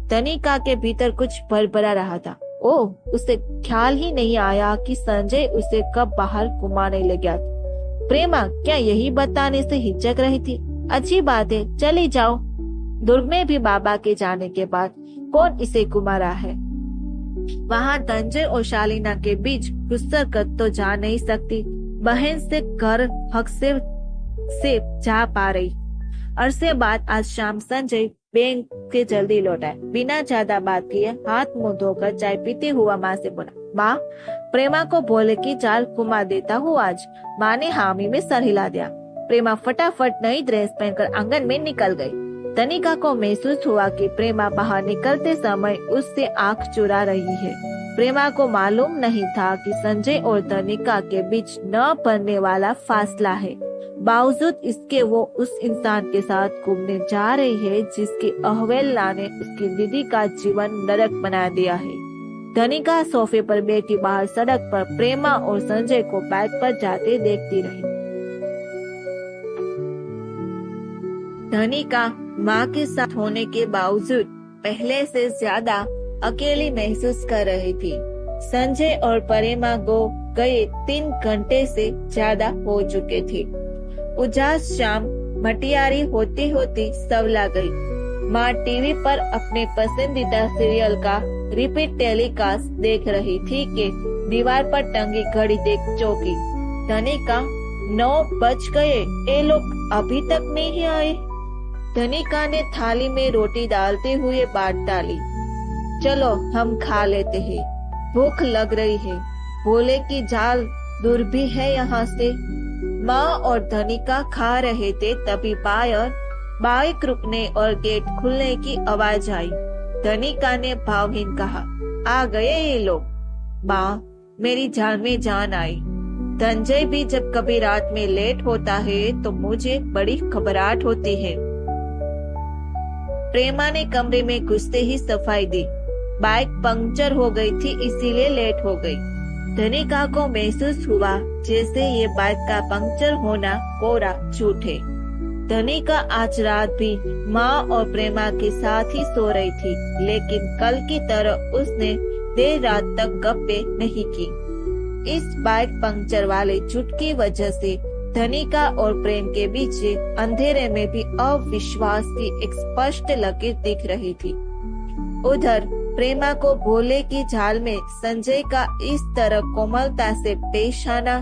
S1: धनिका के भीतर कुछ भरभरा रहा था। ओह, उसे ख्याल ही नहीं आया कि संजय उसे कब बाहर घुमाने ले गया। प्रेमा क्या यही बताने से हिचक रही थी? अच्छी बात है, चली जाओ। दुर्ग में भी बाबा के जाने के बाद कौन इसे घुमा रहा है? वहाँ तंजय और शालीना के बीच गुस्साकत तो जा नहीं सकती। बहन से घर हक से जा पा रही। अरसे बाद आज शाम संजय बैंक के जल्दी लौटा। बिना ज्यादा बात किए हाथ मुंह धोकर चाय पीते हुआ माँ से बोला, माँ प्रेमा को बोले कि चाल घुमा देता हूँ आज। माँ ने हामी में सर हिला दिया। प्रेमा फटाफट नई ड्रेस पहनकर आंगन में निकल गई। तनिका को महसूस हुआ कि प्रेमा बाहर निकलते समय उससे आंख चुरा रही है। प्रेमा को मालूम नहीं था कि संजय और तनिका के बीच न बनने वाला फासला है। बावजूद इसके वो उस इंसान के साथ घूमने जा रही है जिसकी अवहेलना ने उसकी दीदी का जीवन नरक बना दिया है। तनिका सोफे पर बैठी बाहर सड़क पर प्रेमा और संजय को बाइक पर जाते देखती रही। तनिका माँ के साथ होने के बावजूद पहले से ज्यादा अकेली महसूस कर रही थी। संजय और प्रेमा को गए 3 घंटे से ज्यादा हो चुके थे। उजास शाम मटियारी होती होती सवला गई। माँ टीवी पर अपने पसंदीदा सीरियल का रिपीट टेलीकास्ट देख रही थी कि दीवार पर टंगी घड़ी देख चौंकी। तनिका 9 बज गए, ये लोग अभी तक नहीं आए। तनिका ने थाली में रोटी डालते हुए बात डाली। चलो हम खा लेते हैं, भूख लग रही है। बोले कि जाल दूर भी है यहाँ से। माँ और तनिका खा रहे थे तभी बाइक रुकने और गेट खुलने की आवाज आई। तनिका ने भावहीन कहा, आ गए ये लोग। माँ मेरी जान में जान आई। संजय भी जब कभी रात में लेट होता है तो मुझे बड़ी घबराहट होती है। प्रेमा ने कमरे में घुसते ही सफाई दी। बाइक पंक्चर हो गई थी इसीलिए लेट हो गई। तनिका को महसूस हुआ जैसे ये बाइक का पंक्चर होना कोरा झूठ है। तनिका आज रात भी माँ और प्रेमा के साथ ही सो रही थी, लेकिन कल की तरह उसने देर रात तक गप्पे नहीं की। इस बाइक पंक्चर वाले झूठ की वजह से तनिका और प्रेम के बीच अंधेरे में भी अविश्वास की एक स्पष्ट लकीर दिख रही थी। उधर प्रेमा को भोले की झाल में संजय का इस तरह कोमलता से पेश आना,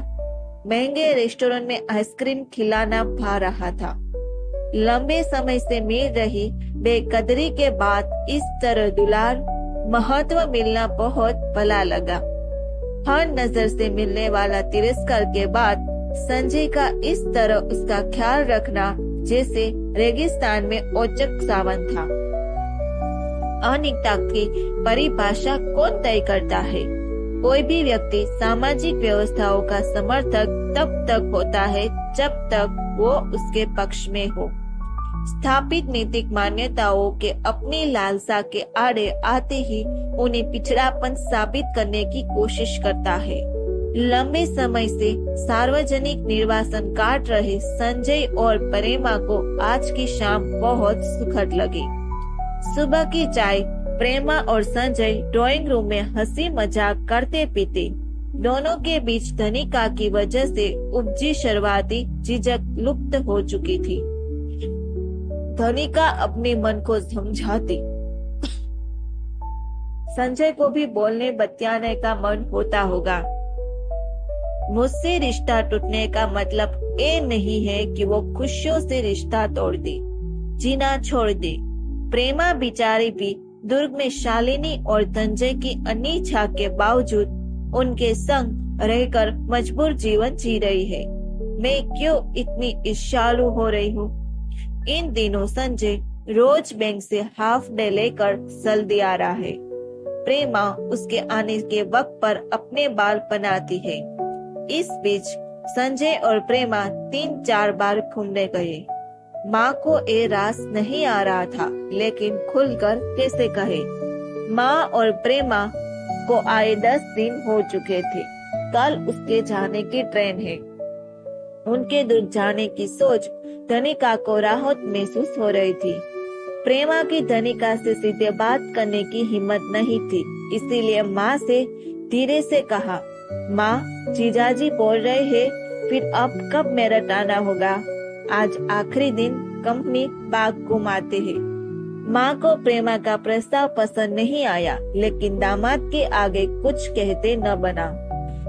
S1: महंगे रेस्टोरेंट में आइसक्रीम खिलाना भा रहा था। लंबे समय से मिल रही बेकदरी के बाद इस तरह दुलार महत्व मिलना बहुत भला लगा। हर नजर से मिलने वाला तिरस्कार के बाद संजय का इस तरह उसका ख्याल रखना जैसे रेगिस्तान में औचक सावन था। अनिकता की परिभाषा कौन तय करता है? कोई भी व्यक्ति सामाजिक व्यवस्थाओं का समर्थक तब तक होता है जब तक वो उसके पक्ष में हो। स्थापित नैतिक मान्यताओं के अपनी लालसा के आड़े आते ही उन्हें पिछड़ापन साबित करने की कोशिश करता है। लंबे समय से सार्वजनिक निर्वासन काट रहे संजय और प्रेमा को आज की शाम बहुत सुखद लगी। सुबह की चाय प्रेमा और संजय ड्राइंग रूम में हंसी मजाक करते पीते। दोनों के बीच तनिका की वजह से उपजी शुरुआती झिझक लुप्त हो चुकी थी। तनिका अपने मन को समझाती, संजय को भी बोलने बतियाने का मन होता होगा। मुझसे रिश्ता टूटने का मतलब ये नहीं है कि वो खुशियों से रिश्ता तोड़ दे, जीना छोड़ दे। प्रेमा बिचारी भी दुर्ग में शालिनी और संजय की अनिच्छा के बावजूद उनके संग रहकर मजबूर जीवन जी रही है। मैं क्यों इतनी ईर्ष्यालु हो रही हूँ? इन दिनों संजय रोज बैंक से हाफ डे लेकर जल्दी आ रहा है। प्रेमा उसके आने के वक्त पर अपने बाल बनाती है। इस बीच संजय और प्रेमा 3-4 बार घूमने गए। माँ को ये रास नहीं आ रहा था, लेकिन खुलकर कैसे कहे। माँ और प्रेमा को आए 10 दिन हो चुके थे। कल उसके जाने की ट्रेन है। उनके दूर जाने की सोच तनिका को राहत महसूस हो रही थी। प्रेमा की तनिका से सीधे बात करने की हिम्मत नहीं थी, इसीलिए माँ से धीरे से कहा, माँ जीजाजी बोल रहे हैं, फिर अब कब मेरठ आना होगा? आज आखिरी दिन कंपनी बाग घुमाते हैं। माँ को प्रेमा का प्रस्ताव पसंद नहीं आया, लेकिन दामाद के आगे कुछ कहते न बना।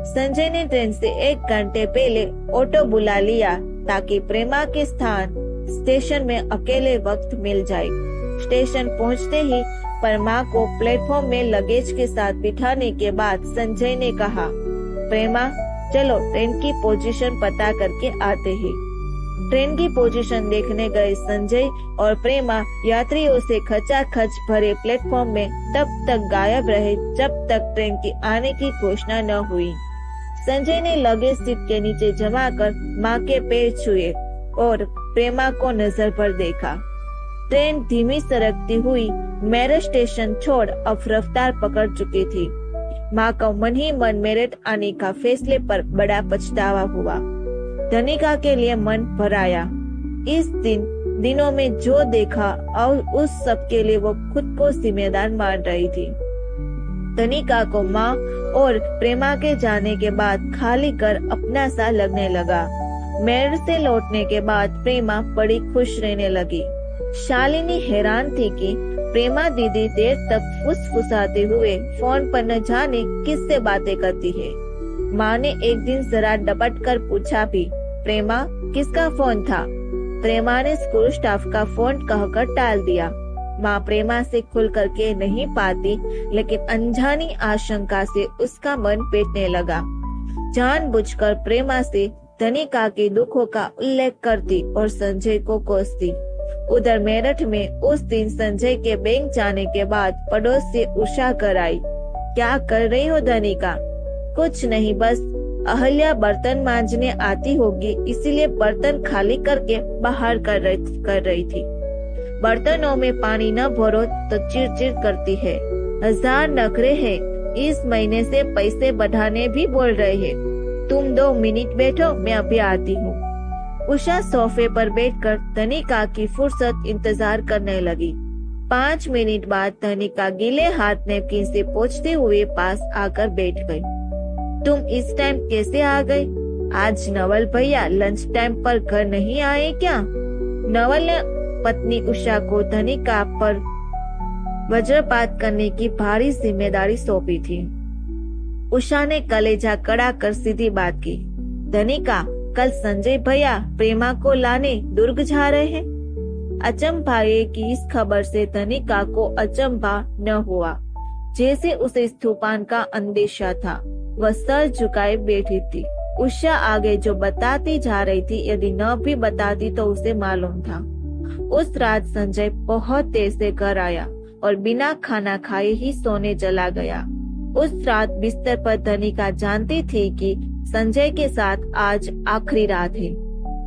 S1: संजय ने ट्रेन से 1 घंटे पहले ऑटो बुला लिया ताकि प्रेमा के स्थान स्टेशन में अकेले वक्त मिल जाए। स्टेशन पहुंचते ही प्रेमा को प्लेटफॉर्म में लगेज के साथ बिठाने के बाद संजय ने कहा, प्रेमा चलो ट्रेन की पोजीशन पता करके आते हैं। ट्रेन की पोजीशन देखने गए संजय और प्रेमा यात्रियों से खचाखच भरे प्लेटफॉर्म में तब तक गायब रहे जब तक ट्रेन की आने की घोषणा न हुई। संजय ने लगेज सीट के नीचे जमा कर माँ के पैर छुए और प्रेमा को नजर पर देखा। ट्रेन धीमी सरकती हुई मेरठ स्टेशन छोड़ अब रफ्तार पकड़ चुकी थी। माँ को मन ही मन मेरठ आने का फैसले पर बड़ा पछतावा हुआ। धनिका के लिए मन भर आया। इस दिनों में जो देखा और उस सब के लिए वो खुद को जिम्मेदार मान रही थी। धनिका को माँ और प्रेमा के जाने के बाद खाली कर अपना सा लगने लगा। मेरठ से लौटने के बाद प्रेमा बड़ी खुश रहने लगी। शालिनी हैरान थी कि प्रेमा दीदी देर तक फुसफुसाते हुए फोन पर न जाने किससे बातें करती है। माँ ने एक दिन जरा डपट कर पूछा भी, प्रेमा किसका फोन था? प्रेमा ने स्कूल स्टाफ का फोन कहकर टाल दिया। माँ प्रेमा से खुल कर के नहीं पाती, लेकिन अनजानी आशंका से उसका मन पेटने लगा। जानबूझकर प्रेमा से धनिका के दुखों का उल्लेख करती और संजय को कोसती। उधर मेरठ में उस दिन संजय के बैंक जाने के बाद पड़ोस से उषा कर आई। क्या कर रही हो धनिका? कुछ नहीं, बस अहल्या बर्तन मांजने आती होगी, इसीलिए बर्तन खाली करके बाहर कर रही थी। बर्तनों में पानी न भरो तो चिड़चिड़ करती है। 1000 नखरे है। इस महीने से पैसे बढ़ाने भी बोल रहे हैं। तुम 2 मिनट बैठो, मैं अभी आती हूँ। उषा सोफे पर बैठकर धनिका की फुर्सत इंतजार करने लगी। 5 मिनट बाद धनिका गीले हाथ नैपकिन से पोंछते हुए पास आकर बैठ गई। तुम इस टाइम कैसे आ गए? आज नवल भैया लंच टाइम पर घर नहीं आए क्या? नवल ने पत्नी उषा को धनिका पर वज्रपात करने की भारी जिम्मेदारी सौंपी थी। उषा ने कलेजा कड़ा कर सीधी बात की, धनिका कल संजय भैया प्रेमा को लाने दुर्ग जा रहे हैं। अचंभा की इस खबर से धनिका को अचंभा न हुआ, जैसे उसे तूफान का अंदेशा था। वह सर झुकाए बैठी थी। उषा आगे जो बताती जा रही थी, यदि न भी बताती तो उसे मालूम था। उस रात संजय बहुत देर से घर आया और बिना खाना खाए ही सोने चला गया। उस रात बिस्तर पर धनिका जानती थी कि संजय के साथ आज आखिरी रात है।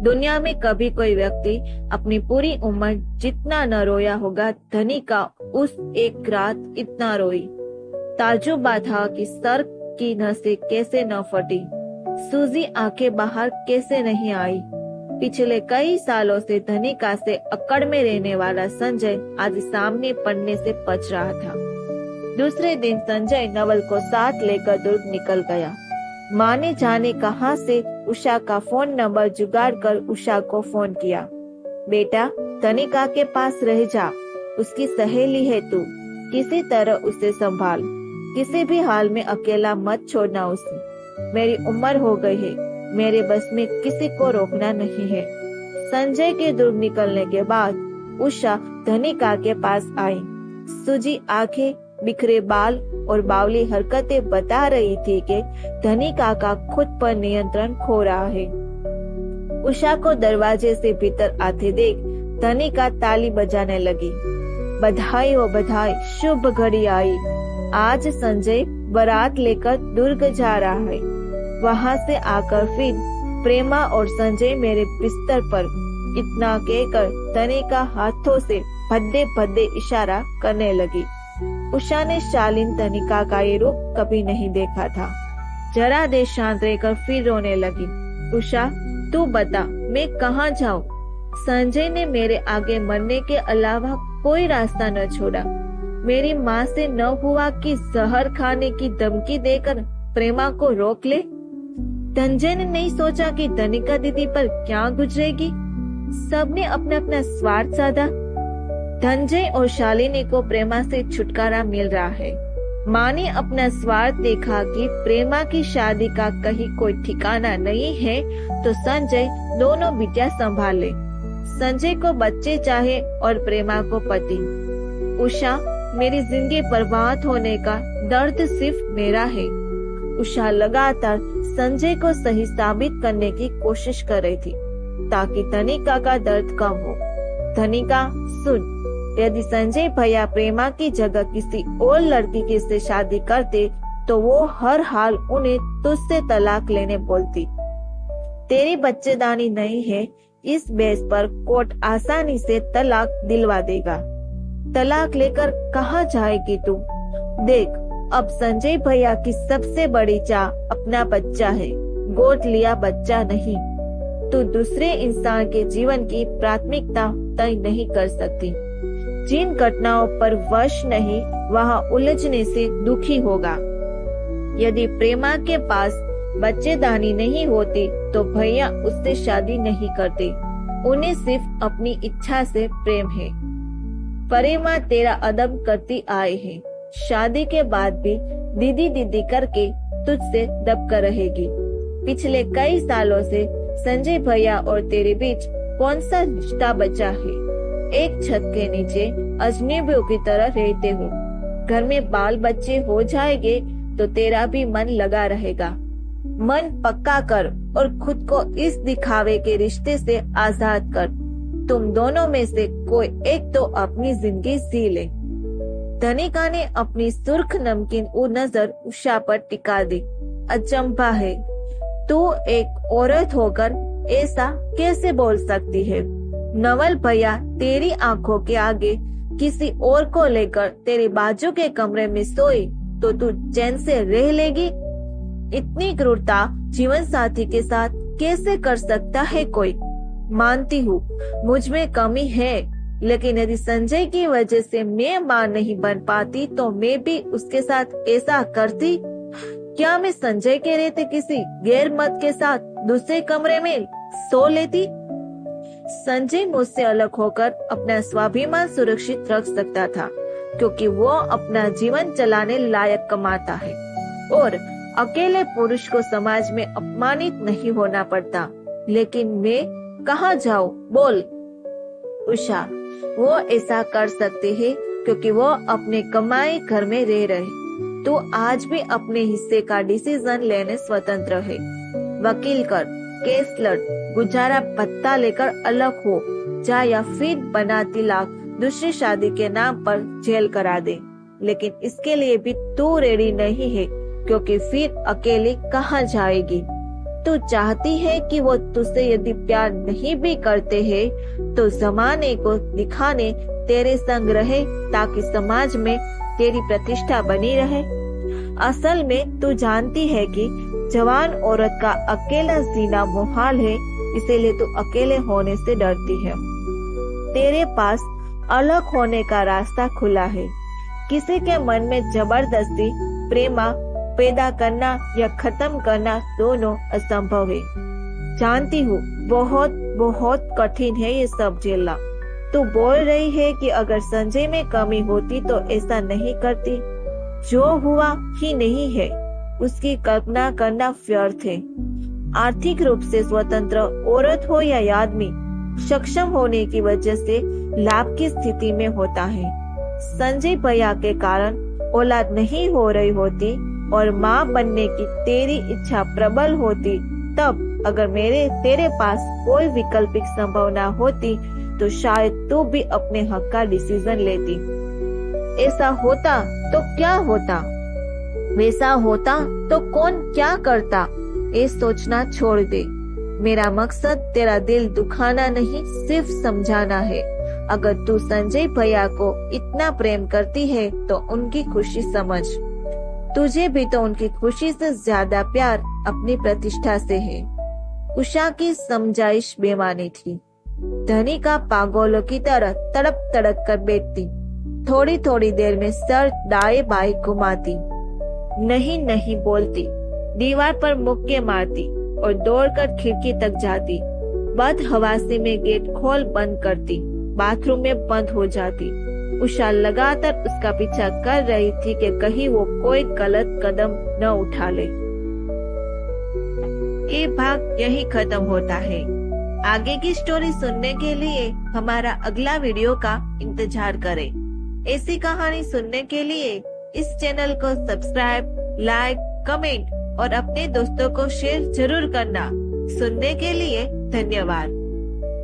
S1: दुनिया में कभी कोई व्यक्ति अपनी पूरी उम्र जितना न रोया होगा, धनिका उस एक रात इतना रोई। ताजुबा था कि सर की नसें कैसे न फटी, सूजी आंखें बाहर कैसे नहीं आई। पिछले कई सालों से धनिका से अकड़ में रहने वाला संजय आज सामने पड़ने से बच रहा था। दूसरे दिन संजय नवल को साथ लेकर दुर्ग निकल गया। माँ ने जाने कहां से उषा का फोन नंबर जुगाड़ कर उषा को फोन किया। बेटा धनिका के पास रह जा, उसकी सहेली है तू, किसी तरह उसे संभाल, किसी भी हाल में अकेला मत छोड़ना उसे। मेरी उम्र हो गई है, मेरे बस में किसी को रोकना नहीं है। संजय के दुर्ग निकलने के बाद उषा धनिका के पास आई। सूजी आंखें, बिखरे बाल और बावली हरकतें बता रही थी कि धनिका का खुद पर नियंत्रण खो रहा है। उषा को दरवाजे से भीतर आते देख धनिका ताली बजाने लगी। बधाई हो बधाई, शुभ घड़ी आई। आज संजय बारात लेकर दुर्ग जा रहा है। वहाँ से आकर फिर प्रेमा और संजय मेरे बिस्तर पर, इतना कहकर धनिका हाथों से भद्दे भद्दे इशारा करने लगी। उषा ने शालीन धनिका का ये रूप कभी नहीं देखा था। जरा देर शांत रहकर फिर रोने लगी। उषा तू बता, मैं कहाँ जाऊँ? संजय ने मेरे आगे मरने के अलावा कोई रास्ता न छोड़ा। मेरी माँ से न हुआ कि जहर खाने की धमकी देकर प्रेमा को रोक ले। संजय ने नहीं सोचा कि धनिका दीदी पर क्या गुजरेगी। सबने अपना अपना स्वार्थ साधा। धनंजय और शालिनी को प्रेमा से छुटकारा मिल रहा है। माँ ने अपना स्वार्थ देखा कि प्रेमा की शादी का कहीं कोई ठिकाना नहीं है तो संजय दोनों बिटिया संभाल ले। संजय को बच्चे चाहे और प्रेमा को पति। उषा, मेरी जिंदगी बर्बाद होने का दर्द सिर्फ मेरा है। उषा लगातार संजय को सही साबित करने की कोशिश कर रही थी ताकि धनिका का दर्द कम हो। धनिका सुन, यदि संजय भैया प्रेमा की जगह किसी और लड़की के से शादी करते तो वो हर हाल उन्हें तुझसे तलाक लेने बोलती। तेरी बच्चेदानी नहीं है, इस बेस पर कोर्ट आसानी से तलाक दिलवा देगा। तलाक लेकर कहाँ जाएगी तू? देख, अब संजय भैया की सबसे बड़ी चाह अपना बच्चा है, गोद लिया बच्चा नहीं। तू दूसरे इंसान के जीवन की प्राथमिकता तय नहीं कर सकती। जिन घटनाओं पर वश नहीं वहाँ उलझने से दुखी होगा। यदि प्रेमा के पास बच्चेदानी नहीं होती तो भैया उससे शादी नहीं करते। उन्हें सिर्फ अपनी इच्छा से प्रेम है। प्रेमा तेरा अदब करती आए हैं। शादी के बाद भी दीदी दीदी करके तुझसे दबकर रहेगी। पिछले कई सालों से संजय भैया और तेरे बीच कौन सा रिश्ता बचा है? एक छत के नीचे अजनबियों की तरह रहते हो। घर में बाल बच्चे हो जाएंगे तो तेरा भी मन लगा रहेगा। मन पक्का कर और खुद को इस दिखावे के रिश्ते से आजाद कर। तुम दोनों में से कोई एक तो अपनी जिंदगी जी ले। धनिका ने अपनी सुर्ख नमकीन नजर उषा पर टिका दी। अचंभा है, तू एक औरत होकर ऐसा कैसे बोल सकती है? नवल भैया तेरी आंखों के आगे किसी और को लेकर तेरे बाजू के कमरे में सोए तो तू चैन से रह लेगी? इतनी क्रूरता जीवन साथी के साथ कैसे कर सकता है कोई? मानती हूँ मुझ में कमी है, लेकिन यदि संजय की वजह से मैं मां नहीं बन पाती तो मैं भी उसके साथ ऐसा करती। क्या मैं संजय के रहते किसी गैर मर्द के साथ दूसरे कमरे में सो लेती? संजय मुझसे अलग होकर अपना स्वाभिमान सुरक्षित रख सकता था क्योंकि वो अपना जीवन चलाने लायक कमाता है और अकेले पुरुष को समाज में अपमानित नहीं होना पड़ता। लेकिन मैं कहाँ जाऊँ? बोल। उषा, वो ऐसा कर सकते हैं क्योंकि वो अपने कमाई घर में रह रहे। तू आज भी अपने हिस्से का डिसीजन लेने स्वतंत्र है। वकील कर, केस लड़, गुजारा भत्ता लेकर अलग हो जा या फिर बना तिलाक दूसरी शादी के नाम पर जेल करा दे। लेकिन इसके लिए भी तू रेडी नहीं है क्योंकि फिर अकेली कहाँ जाएगी? तू चाहती है कि वो तुझसे यदि प्यार नहीं भी करते हैं तो जमाने को दिखाने तेरे संग रहे ताकि समाज में तेरी प्रतिष्ठा बनी रहे। असल में तू जानती है कि जवान औरत का अकेला जीना मुहाल है, इसीलिए तू अकेले होने से डरती है। तेरे पास अलग होने का रास्ता खुला है। किसी के मन में जबरदस्ती प्रेमा पैदा करना या खत्म करना दोनों असंभव है। जानती हूँ बहुत बहुत कठिन है ये सब झेलना। तू बोल रही है कि अगर संजय में कमी होती तो ऐसा नहीं करती। जो हुआ ही नहीं है उसकी कल्पना करना व्यर्थ है। आर्थिक रूप से स्वतंत्र औरत हो या आदमी, सक्षम होने की वजह से लाभ की स्थिति में होता है। संजय भैया के कारण औलाद नहीं हो रही होती और माँ बनने की तेरी इच्छा प्रबल होती, तब अगर तेरे पास कोई वैकल्पिक संभावना होती तो शायद तू भी अपने हक का डिसीजन लेती। ऐसा होता तो क्या होता? वैसा होता तो कौन क्या करता? ये सोचना छोड़ दे। मेरा मकसद तेरा दिल दुखाना नहीं, सिर्फ समझाना है। अगर तू संजय भैया को इतना प्रेम करती है तो उनकी खुशी समझ। तुझे भी तो उनकी खुशी से ज्यादा प्यार अपनी प्रतिष्ठा से है। उषा की समझाइश बेमानी थी। धनिका पागलों की तरह तड़प तड़प कर बैठती, थोड़ी थोड़ी देर में सर दाएं बाएं घुमाती, नहीं नहीं बोलती, दीवार पर मुक्के मारती और दौड़कर खिड़की तक जाती। बदहवासी में गेट खोल बंद करती बाथरूम में बंद हो जाती। उषा लगातार उसका पीछा कर रही थी कि कहीं वो कोई गलत कदम न उठा ले। ये भाग यही खत्म होता है। आगे की स्टोरी सुनने के लिए हमारा अगला वीडियो का इंतजार करें। ऐसी कहानी सुनने के लिए इस चैनल को सब्सक्राइब, लाइक, कमेंट और अपने दोस्तों को शेयर जरूर करना। सुनने के लिए धन्यवाद।